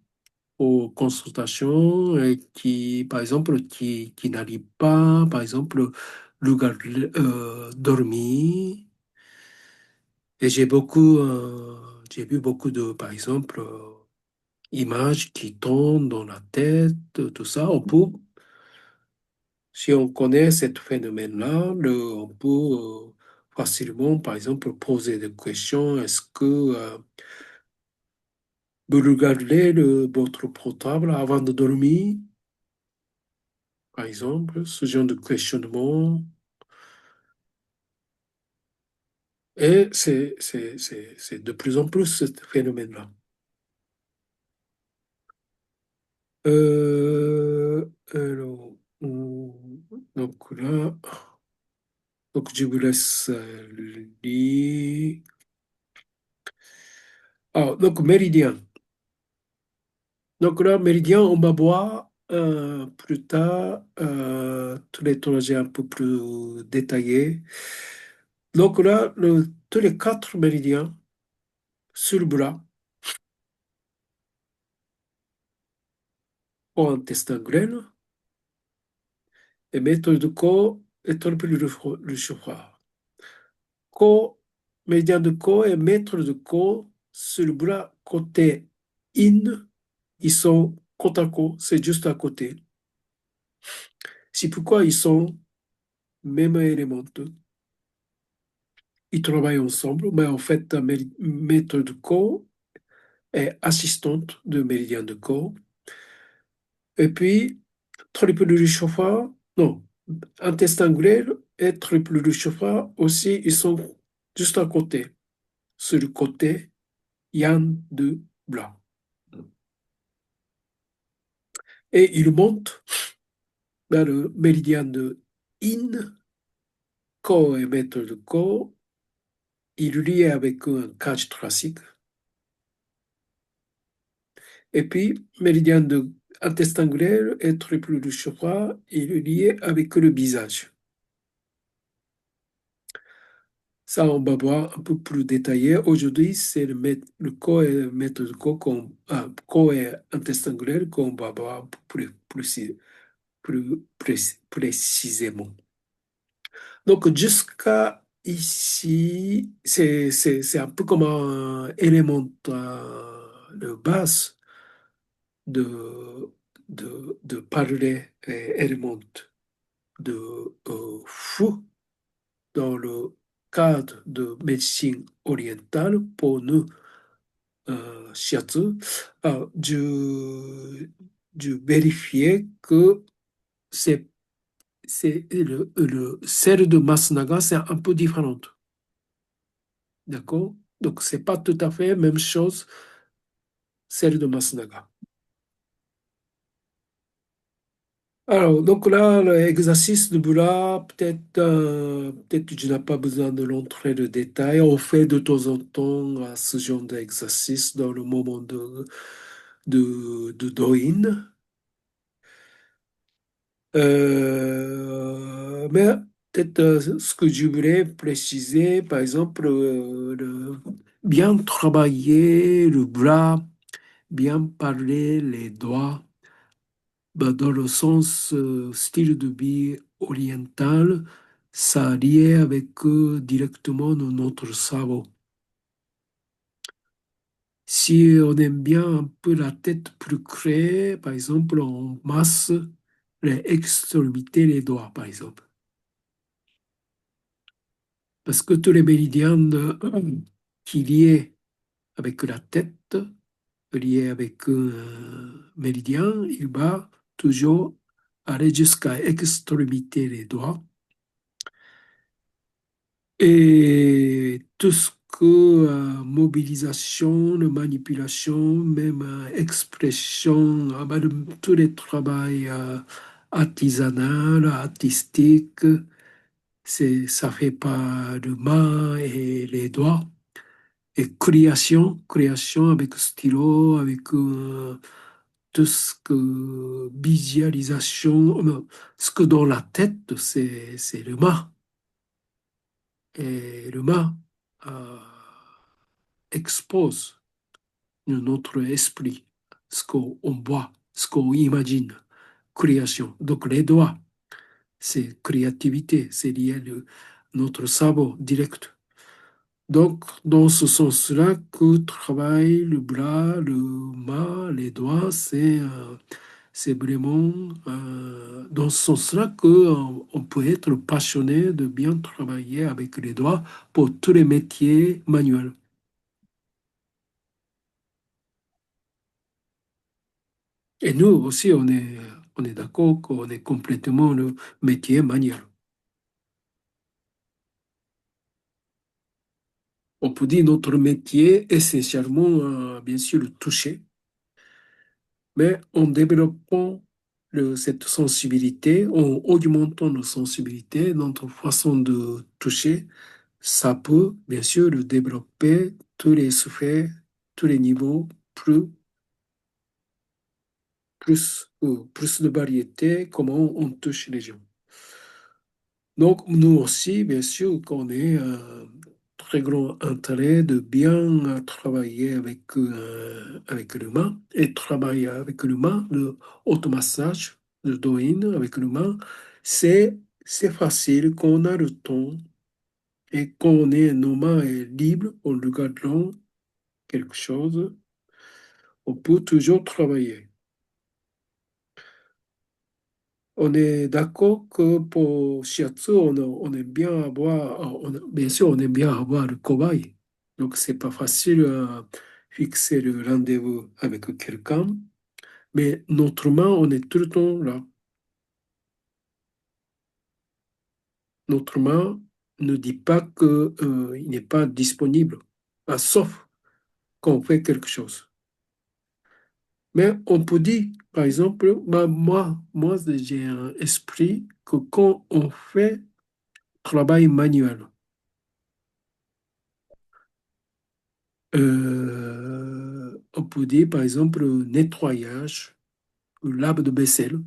A: aux consultations et qui, par exemple, qui n'arrive pas, par exemple, dormir. Et j'ai vu beaucoup de, par exemple, images qui tournent dans la tête, tout ça. Si on connaît ce phénomène-là, on peut facilement, par exemple, poser des questions. Est-ce que vous regardez votre portable avant de dormir, par exemple, ce genre de questionnement. Et c'est de plus en plus ce phénomène-là. Alors, donc là, donc je vous laisse lire. Ah, donc méridien. Donc là, méridien, on va voir plus tard tous les trajets un peu plus détaillés. Donc là, tous les quatre méridiens sur le bras, au intestin grêle, et méthode de corps et torpille le chauffard. Corps, méridien de corps et maître de corps sur le bras côté in, ils sont côte à côte, c'est juste à côté. C'est pourquoi ils sont même éléments. Ils travaillent ensemble, mais en fait, la maître de corps est assistante de méridien de corps. Et puis, triple du chauffard, non, intestin grêle et triple du chauffard aussi, ils sont juste à côté, sur le côté yang de blanc. Et ils montent vers le méridien de yin, corps et maître de corps. Il est lié avec un cage thoracique. Et puis, méridien de intestin grêle et triple du chauffard, il est lié avec le visage. Ça, on va voir un peu plus détaillé. Aujourd'hui, c'est le corps et le maître de corps, corps et intestin grêle qu'on va voir plus précisément. Donc, jusqu'à ici, c'est un peu comme un élément de base de, de parler élément de fou dans le cadre de médecine orientale pour nous, shiatsu. Alors, je vérifiais que c'est le celle de Masnaga, c'est un peu différent. D'accord? Donc, c'est pas tout à fait la même chose, celle de Masnaga. Alors, donc là, l'exercice de Bula, peut-être que tu n'as pas besoin de l'entrée de détails. On fait de temps en temps ce genre d'exercice dans le moment de Doin. Mais peut-être ce que je voulais préciser, par exemple, bien travailler le bras, bien parler les doigts, ben, dans le sens style de vie oriental, ça lié avec directement notre cerveau. Si on aime bien un peu la tête plus créée, par exemple, on masse les extrémités, les doigts, par exemple. Parce que tous les méridiens qui liés avec la tête, liés avec un méridien, il va toujours aller jusqu'à extrémité les doigts. Et tout ce que mobilisation, manipulation, même expression, tous les travaux artisanaux, artistiques, ça fait pas de main et les doigts. Et création avec stylo, avec tout ce que visualisation, ce que dans la tête, c'est le main. Et le main expose notre esprit, ce qu'on voit, ce qu'on imagine, création. Donc les doigts, c'est créativité, c'est lié à notre cerveau direct. Donc, dans ce sens-là, que travaille le bras, le main, les doigts, c'est vraiment dans ce sens-là qu'on on peut être passionné de bien travailler avec les doigts pour tous les métiers manuels. Et nous aussi, on est d'accord qu'on est complètement le métier manuel. On peut dire notre métier, essentiellement, bien sûr, le toucher, mais en développant cette sensibilité, en augmentant notre sensibilité, notre façon de toucher, ça peut, bien sûr, développer tous les sphères, tous les niveaux, plus de variété, comment on touche les gens. Donc, nous aussi, bien sûr, qu'on est un très grand intérêt de bien travailler avec l'humain et travailler avec l'humain, le automassage, le doing avec l'humain, c'est facile quand on a le temps et quand nos mains est libre en regardant quelque chose, on peut toujours travailler. On est d'accord que pour shiatsu, on aime bien avoir, bien sûr, on aime bien avoir le cobaye. Donc, c'est pas facile à fixer le rendez-vous avec quelqu'un, mais notre main, on est tout le temps là. Notre main ne dit pas qu'il n'est pas disponible, sauf quand on fait quelque chose. Mais on peut dire, par exemple, bah, moi j'ai un esprit que quand on fait travail manuel, on peut dire, par exemple, nettoyage, lave de vaisselle.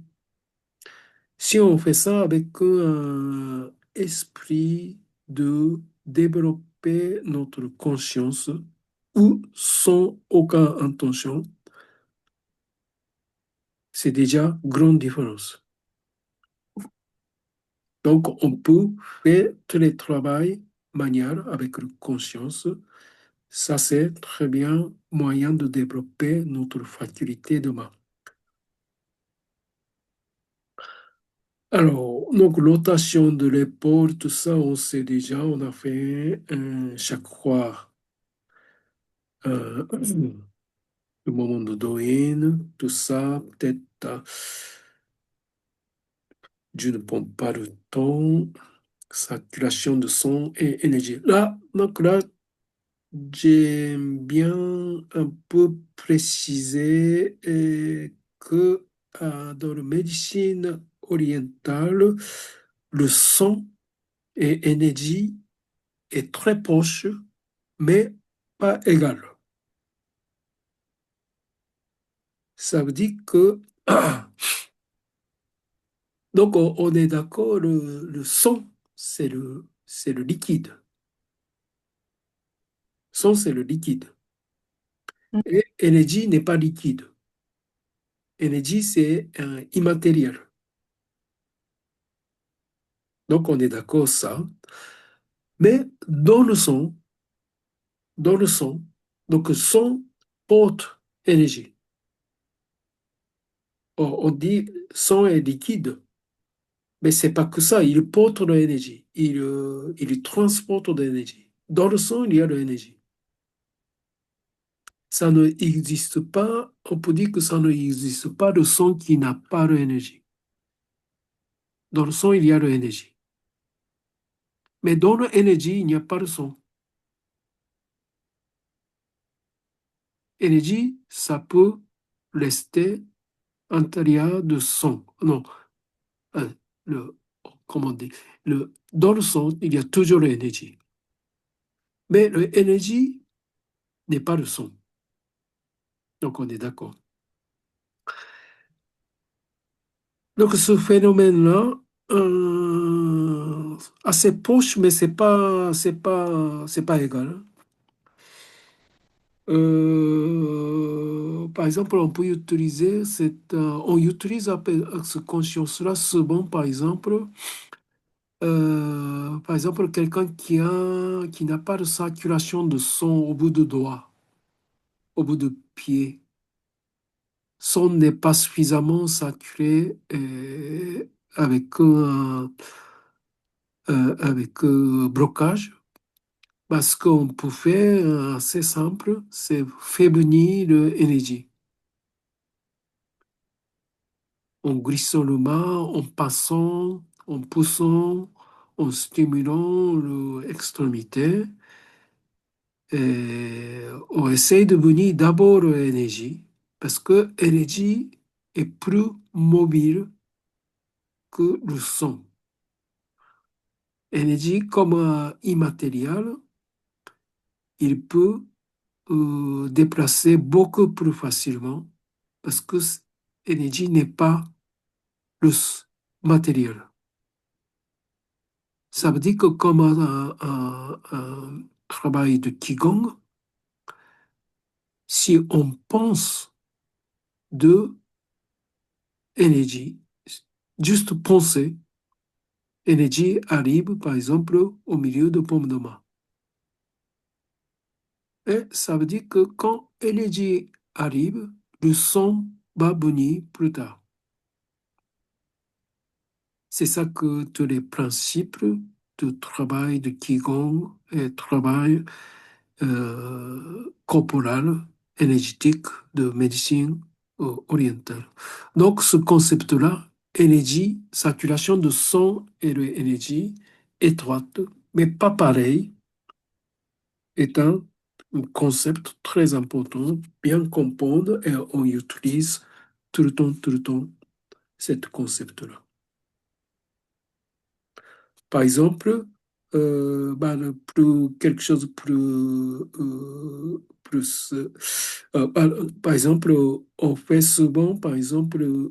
A: Si on fait ça avec un esprit de développer notre conscience ou sans aucune intention, c'est déjà grande différence. Donc, on peut faire tous les travail manuel avec conscience. Ça, c'est très bien moyen de développer notre faculté de main. Alors, donc, rotation de l'épaule, tout ça, on sait déjà, on a fait chaque fois le moment de Doin, tout ça, peut-être, je ne prends pas le temps, circulation de son et énergie. Là, j'aime bien un peu préciser que dans la médecine orientale, le son et énergie est très proche, mais pas égal. Ça veut dire que, donc on est d'accord, le son, c'est le liquide. Son, c'est le liquide.
C: Mm.
A: Et énergie n'est pas liquide. Énergie, c'est immatériel. Donc, on est d'accord ça. Mais dans le son, donc son porte énergie. On dit son est liquide, mais c'est pas que ça. Il porte de l'énergie. Il transporte de l'énergie. Dans le son, il y a de l'énergie. Ça n'existe pas, on peut dire que ça n'existe pas de son qui n'a pas d'énergie. Dans le son, il y a de l'énergie. Mais dans l'énergie, il n'y a pas de son. Énergie, ça peut rester intérieur de son. Non, euh, le, comment dire, dans le son, il y a toujours l'énergie. Mais l'énergie n'est pas le son. Donc, on est d'accord. Donc, ce phénomène-là, assez proche, mais c'est pas égal. Par exemple, on peut utiliser on utilise cette conscience-là souvent, par exemple, quelqu'un qui n'a pas de saturation de son au bout de doigt, au bout de pied. Son n'est pas suffisamment saturé avec blocage. Parce qu'on peut faire assez simple, c'est faiblir l'énergie. En glissant le main, en passant, en poussant, en stimulant l'extrémité. Et on essaye de venir d'abord l'énergie, parce que l'énergie est plus mobile que le son. L'énergie, comme immatériel, il peut déplacer beaucoup plus facilement parce que l'énergie n'est pas le matériel. Ça veut dire que comme un travail de Qigong, si on pense de énergie, juste penser, énergie arrive par exemple au milieu de pommes de main. Et ça veut dire que quand énergie arrive, le son va venir plus tard. C'est ça que tous les principes de travail de Qigong et travail corporel, énergétique de médecine orientale. Donc, ce concept-là, énergie, saturation de son et de énergie étroite, mais pas pareil, est un concept très important, bien comprendre et on utilise tout le temps, ce concept-là. Par exemple, quelque chose de par exemple, on fait souvent, par exemple,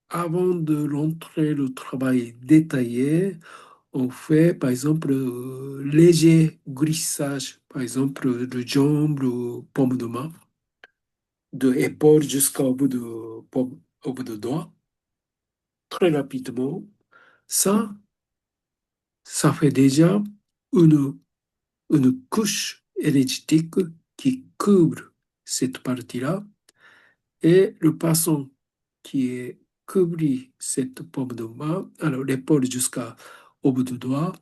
A: avant de rentrer le travail détaillé, on fait, par exemple, léger glissage, par exemple, de jambes, paume de main, de épaule jusqu'au bout au bout de doigt, très rapidement. Ça, ça fait déjà une, une couche énergétique qui couvre cette partie-là et le patient qui est couvert cette paume de main, alors l'épaule jusqu'au bout du doigt,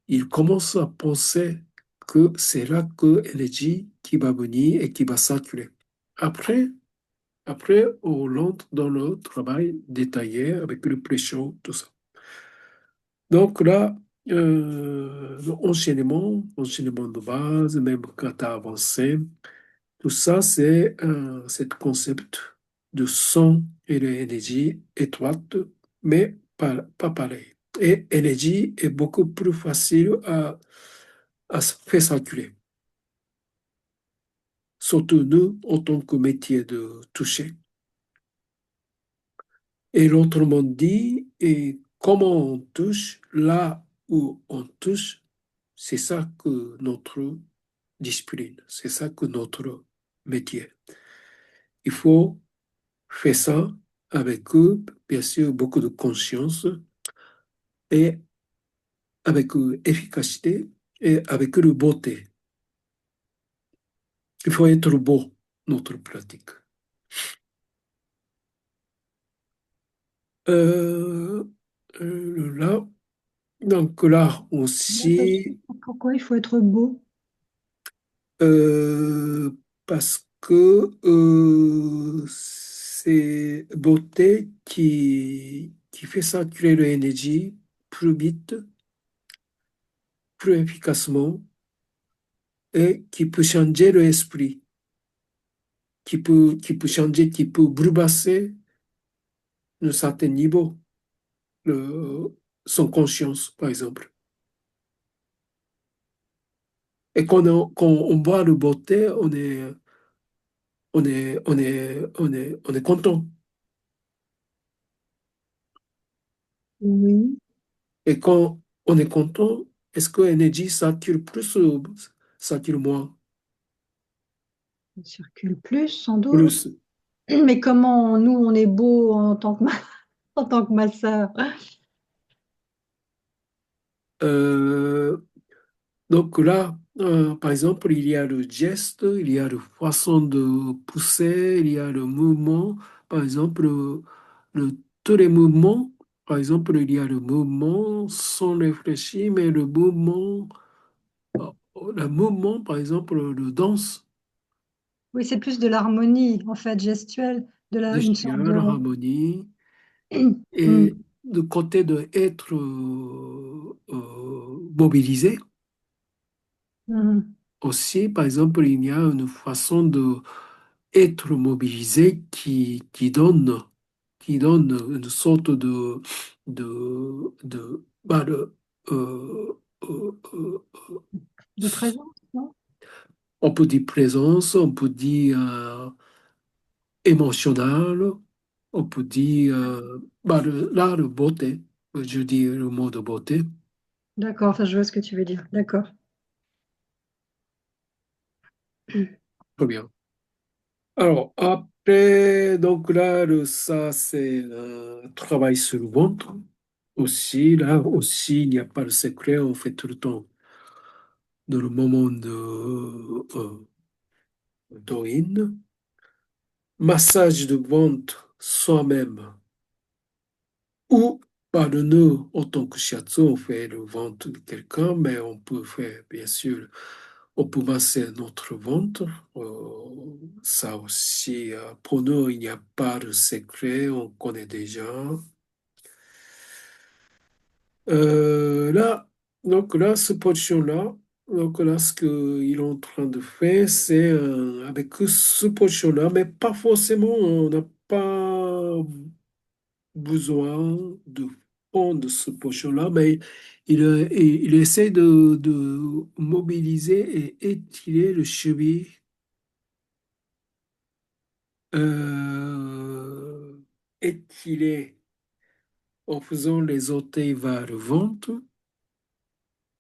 A: il commence à penser que c'est là que l'énergie qui va venir et qui va circuler. Après, on rentre dans le travail détaillé avec le pression, tout ça. Donc là, enchaînement de base, même quand tu as avancé, tout ça, c'est ce concept de son et d'énergie étroite, mais pas pareil. Et énergie est beaucoup plus facile à se faire circuler. Surtout nous, en tant que métier de toucher. Et l'autrement dit, et comment on touche, là, où on touche, c'est ça que notre discipline, c'est ça que notre métier. Il faut faire ça avec, bien sûr, beaucoup de conscience et avec efficacité et avec le beauté. Il faut être beau, notre pratique. Euh, là, donc là aussi,
B: Pourquoi il faut être beau?
A: euh, parce que c'est beauté qui fait circuler l'énergie plus vite, plus efficacement et qui peut changer l'esprit, qui peut changer, qui peut bouleverser un certain niveau, le, son conscience, par exemple. Et quand on voit le beauté, on est content.
B: Oui,
A: Et quand on est content, est-ce que l'énergie circule plus ou circule moins?
B: on circule plus, sans doute.
A: Plus.
B: Mais comment nous, on est beau en tant que, en tant que masseur?
A: Euh, donc là, par exemple, il y a le geste, il y a la façon de pousser, il y a le mouvement. Par exemple, tous les mouvements, par exemple, il y a le mouvement sans réfléchir, mais le mouvement, par exemple, le danse,
B: Oui, c'est plus de l'harmonie, en fait, gestuelle, une sorte
A: gestuelle,
B: de...
A: harmonie.
B: Hmm,
A: Et de côté de être mobilisé,
B: hmm.
A: aussi, par exemple, il y a une façon de être mobilisé qui donne une sorte euh, euh, euh,
B: De présence, non?
A: on peut dire présence, on peut dire émotionnel, on peut dire là, le beauté, je dis le mot de beauté.
B: D'accord, enfin, je vois ce que tu veux dire. D'accord.
A: Très bien. Alors, après, donc là, ça, c'est travail sur le ventre. Aussi, là aussi, il n'y a pas de secret, on fait tout le temps dans le moment de d'orine. Massage de ventre soi-même ou par le nœud en tant que shiatsu, on fait le ventre de quelqu'un, mais on peut faire, bien sûr, on peut masser notre ventre. Ça aussi, pour nous, il n'y a pas de secret, on connaît déjà. Là, donc là, ce position-là, donc là, ce qu'il est en train de faire, c'est avec ce position-là, mais pas forcément, on n'a pas besoin de prendre ce position-là, mais il essaie de mobiliser et étirer le cheville, étirer en faisant les orteils vers le ventre.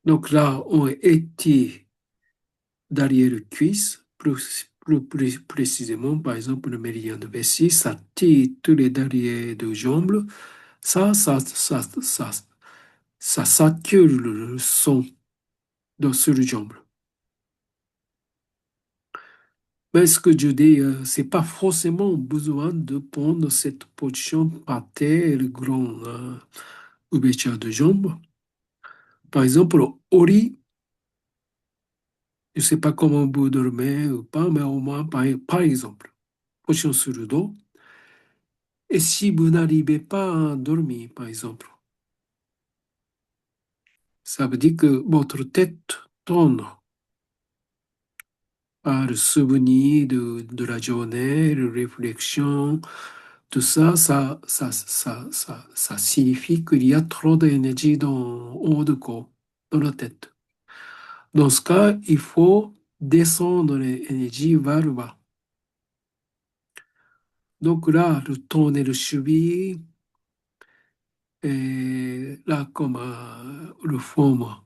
A: Donc là, on étire derrière le cuisse, plus précisément, par exemple, le méridien de vessie, ça tire tous les derrière de jambes. Ça circule le sang sur les jambes. Mais ce que je dis, c'est pas forcément besoin de prendre cette position par terre et le grand ouverture de jambes. Par exemple, au lit, je sais pas comment vous dormez ou pas, mais au moins, par exemple, position sur le dos. Et si vous n'arrivez pas à dormir, par exemple, ça veut dire que votre tête tourne par le souvenir de la journée, la réflexion, tout ça, ça signifie qu'il y a trop d'énergie dans haut de corps, dans la tête. Dans ce cas, il faut descendre l'énergie vers le bas. Donc là, le tourner le cheville, Et là, comme le forme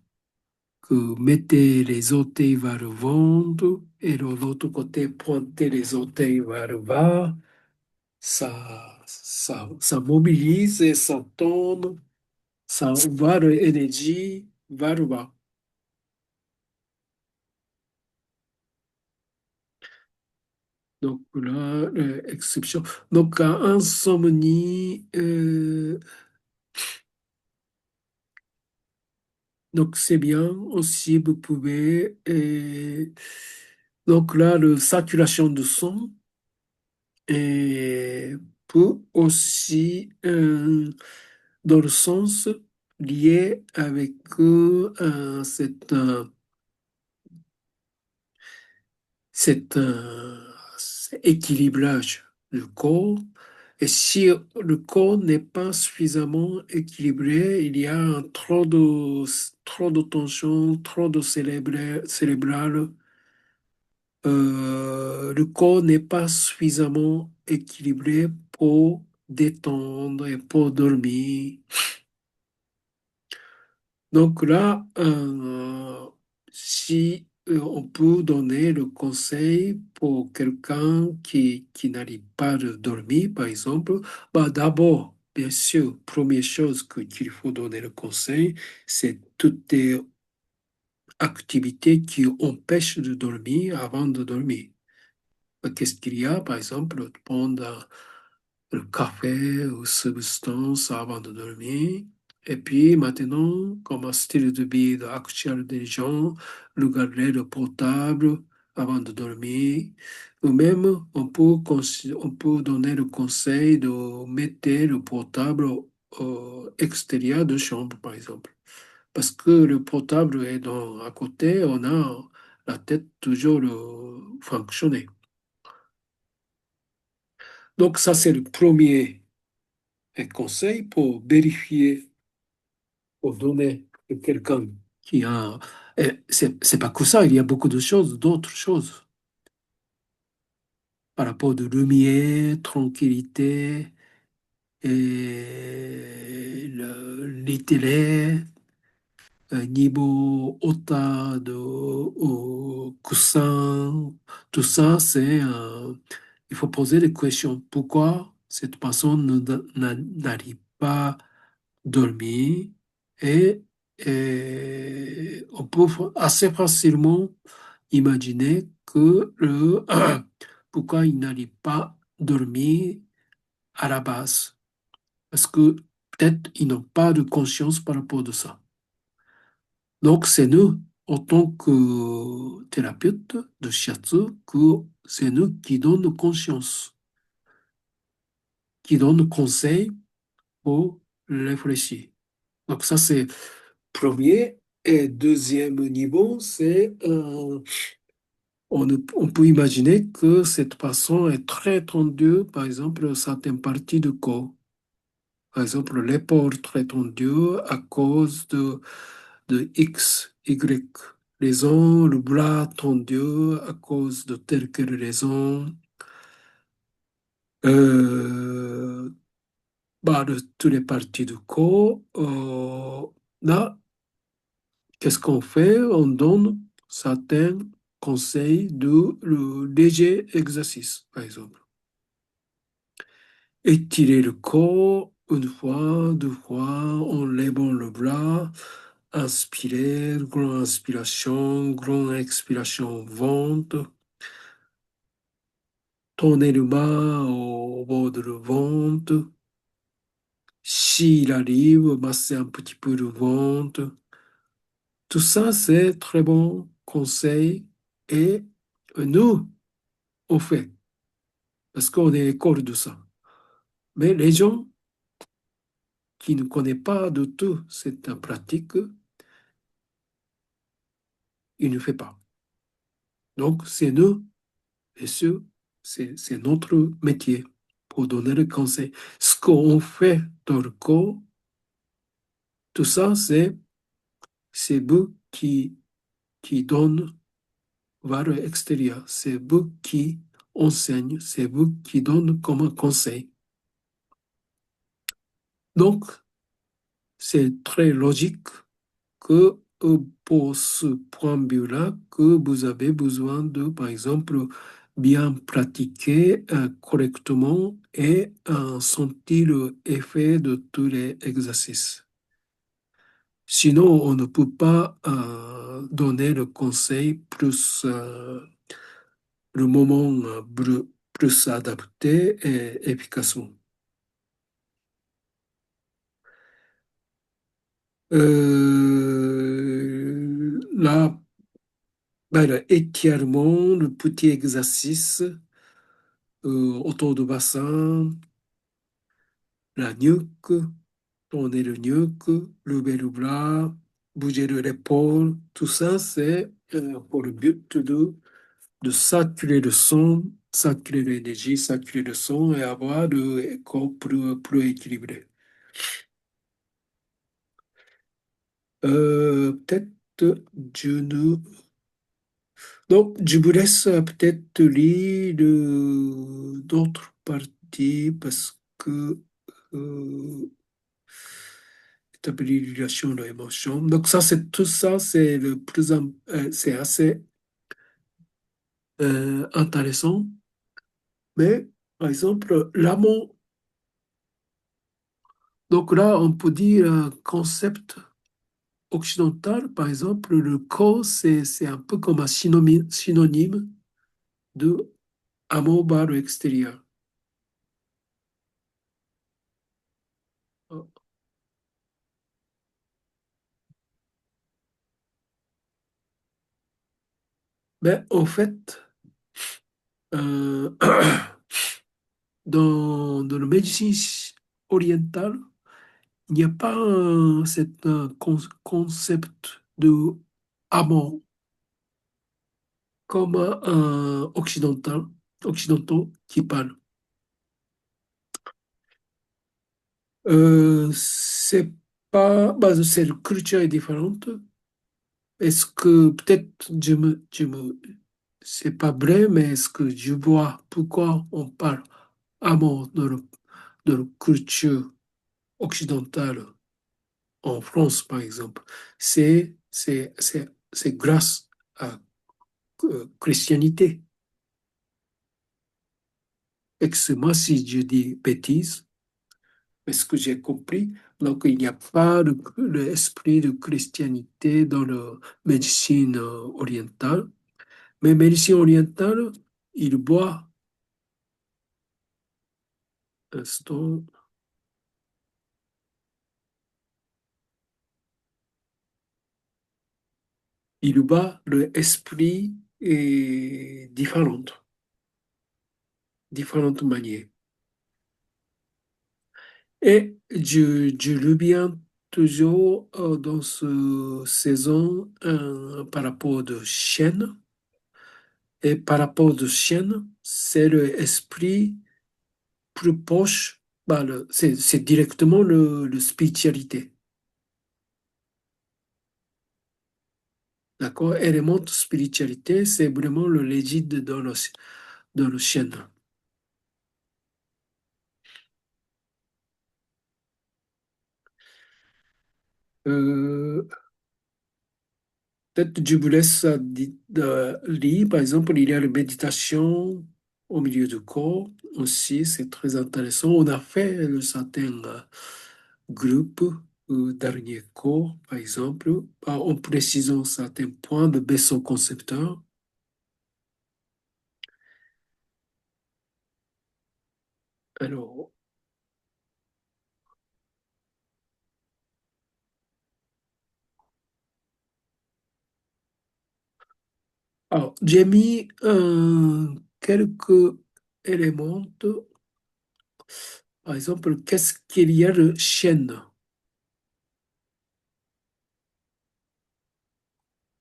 A: que mettez les orteils vers le ventre et de l'autre côté, pointez les orteils vers le bas, ça mobilise et ça tourne, ça envoie de l'énergie vers le bas. Donc là, exception. Donc, en insomnie, donc c'est bien aussi, vous pouvez. Donc là, la saturation de son et peut aussi, dans le sens lié avec cet équilibrage du corps. Et si le corps n'est pas suffisamment équilibré, il y a trop de tension, trop de cérébral. Le corps n'est pas suffisamment équilibré pour détendre et pour dormir. Donc là, si on peut donner le conseil pour quelqu'un qui n'arrive pas à dormir, par exemple, bah d'abord, bien sûr, première chose qu'il faut donner le conseil, c'est toutes les activités qui empêchent de dormir avant de dormir. Qu'est-ce qu'il y a, par exemple, prendre le café ou substance avant de dormir. Et puis maintenant, comme un style de vie actuel des gens, regarder le portable avant de dormir. Ou même, on peut donner le conseil de mettre le portable au extérieur de chambre, par exemple. Parce que le portable est à côté, on a la tête toujours fonctionner. Donc ça, c'est le premier conseil pour vérifier, pour donner à quelqu'un qui a... C'est pas que ça, il y a beaucoup de choses, d'autres choses, par rapport de lumière, tranquillité, et les télés, niveau hauteur de coussin, tout ça, il faut poser des questions. Pourquoi cette personne n'arrive pas à dormir et, on peut assez facilement imaginer que pourquoi il n'arrive pas à dormir à la base. Parce que peut-être ils n'ont pas de conscience par rapport à ça. Donc, c'est nous, en tant que thérapeute de shiatsu, que c'est nous qui donnons conscience, qui donnent conseil pour réfléchir. Donc, ça, c'est premier. Et deuxième niveau, c'est on peut imaginer que cette personne est très tendue, par exemple, certaines parties du corps. Par exemple, l'épaule très tendue à cause de X, Y raison, le bras tendu à cause de telle quelle raison. Euh, de toutes les parties du corps. Là, qu'est-ce qu'on fait? On donne certains conseils de le léger exercice, par exemple. Étirer le corps une fois, deux fois, en levant le bras. Inspirer, grande inspiration, grande expiration, ventre. Tourner le bas au bord du ventre. S'il arrive, masser un petit peu le ventre. Tout ça, c'est très bon conseil. Et nous, on fait, parce qu'on est école de ça. Mais les gens qui ne connaissent pas du tout cette pratique, ils ne font pas. Donc, c'est nous, et c'est notre métier pour donner le conseil. Ce qu'on fait dans le corps, tout ça, c'est vous qui donne vers l'extérieur. C'est vous qui enseigne, c'est vous qui donne comme un conseil. Donc, c'est très logique que pour ce point de vue-là, que vous avez besoin de, par exemple, bien pratiquer correctement et sentir l'effet de tous les exercices. Sinon, on ne peut pas donner le conseil plus le moment plus adapté et efficacement. Là, ben, l'étirement, le petit exercice autour du bassin, la nuque, tourner le nuque, lever le bras, bouger l'épaule, tout ça, c'est pour le but de saturer le son, saturer l'énergie, saturer le son et avoir le corps plus équilibré. Peut-être je ne... Donc, je vous laisse peut-être lire d'autres parties parce que établir une relation de émotion. Donc, ça, c'est tout ça, c'est le plus, c'est assez intéressant. Mais, par exemple, l'amour. Donc là, on peut dire un concept occidental, par exemple, le corps, c'est un peu comme un synonyme de amour par l'extérieur. Mais en fait, euh, dans la médecine orientale, il n'y a pas cet concept de amour comme un occidentaux qui parle. C'est pas, bah, cette culture est différente. Est-ce que peut-être c'est pas vrai, mais est-ce que je vois pourquoi on parle amour dans la culture occidentale en France, par exemple? C'est grâce à christianité. Excuse-moi si je dis bêtises, mais ce que j'ai compris, donc il n'y a pas l'esprit de christianité dans la médecine orientale, mais médecine orientale, il boit, instant, il boit l'esprit et différentes manières. Et je le bien toujours dans ce saison par rapport de chaîne. Et par rapport de chaîne, c'est l'esprit plus proche, bah, c'est directement le spiritualité. D'accord? Élément de spiritualité, c'est vraiment le légit dans le chaîne. Euh, Peut-être je vous laisse lire. Par exemple, il y a la méditation au milieu du corps aussi, c'est très intéressant. On a fait un certain groupe, dernier cours, par exemple, en précisant certains points de vaisseau concepteur. Alors, j'ai mis quelques éléments. Par exemple, qu'est-ce qu'il y a de chaîne?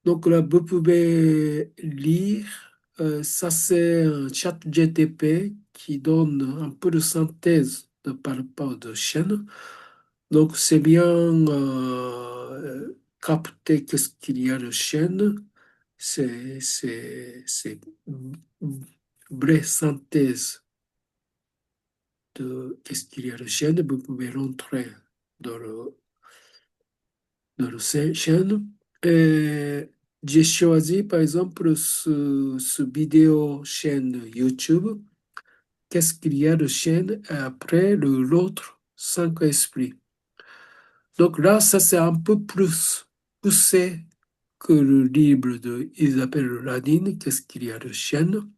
A: Donc là, vous pouvez lire. Ça, c'est un chat GTP qui donne un peu de synthèse par rapport de chaîne. Donc, c'est bien capter qu'est-ce qu'il y a de chaîne. C'est une vraie synthèse de qu'est-ce qu'il y a de chaîne. Vous pouvez rentrer dans le chaîne. Et j'ai choisi, par exemple, ce vidéo chaîne YouTube. Qu'est-ce qu'il y a de chaîne après l'autre, cinq esprits. Donc là, ça c'est un peu plus poussé que le livre de Isabelle Radin. Qu'est-ce qu'il y a de chaîne?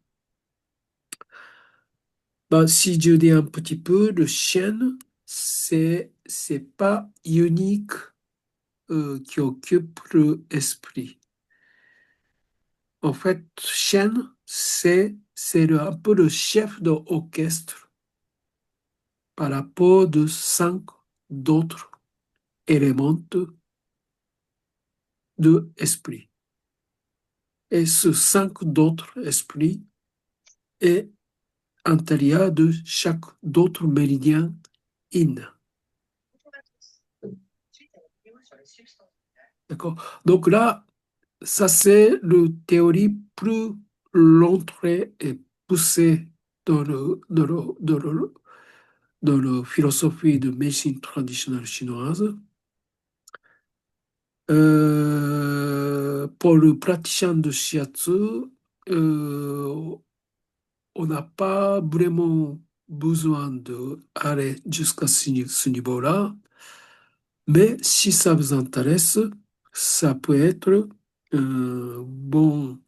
A: Ben, si je dis un petit peu de chaîne, c'est pas unique qui occupe l'esprit. En fait, chaîne, un peu le chef d'orchestre par rapport de cinq d'autres éléments de esprit. Et ce cinq d'autres esprits est intérieur de chaque d'autres méridien in. D'accord? Donc là, ça c'est la théorie plus l'entrée et poussée dans la philosophie de médecine traditionnelle chinoise. Pour le praticien de shiatsu, euh, on n'a pas vraiment besoin d'aller jusqu'à ce niveau-là, mais si ça vous intéresse, ça peut être un bon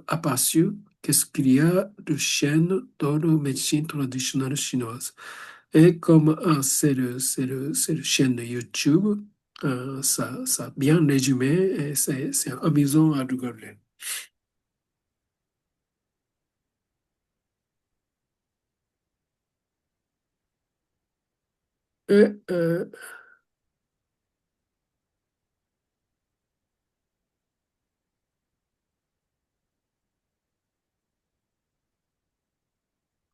A: aperçu qu'est-ce qu'il y a de chaîne dans la médecine traditionnelle chinoise. Et comme c'est le chaîne de YouTube, ça a bien résumé et c'est amusant à regarder. Et,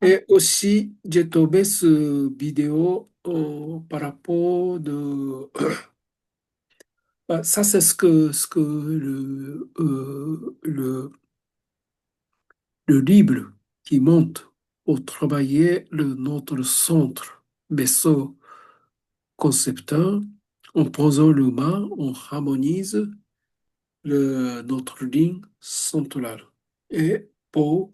A: et aussi, j'ai trouvé ce vidéo par rapport de... Ça, c'est ce que le livre qui monte pour travailler notre centre vaisseau concepteur. En posant le main, on harmonise notre ligne centrale et pour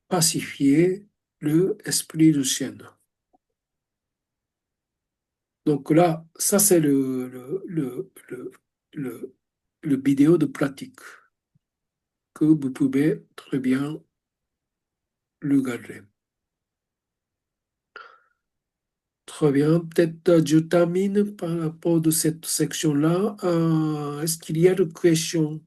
A: pacifier l'esprit de chaîne. Donc là, ça c'est le vidéo de pratique que vous pouvez très bien regarder. Très bien, peut-être je termine par rapport de cette section-là. Est-ce qu'il y a des questions?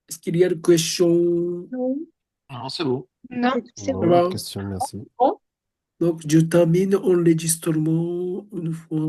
A: Est-ce qu'il y a des questions?
B: Oui.
E: Non, c'est bon.
D: Non, c'est
E: Non,
D: bon.
E: pas de
A: Voilà.
E: question, merci.
A: Donc, je termine enregistrement une fois.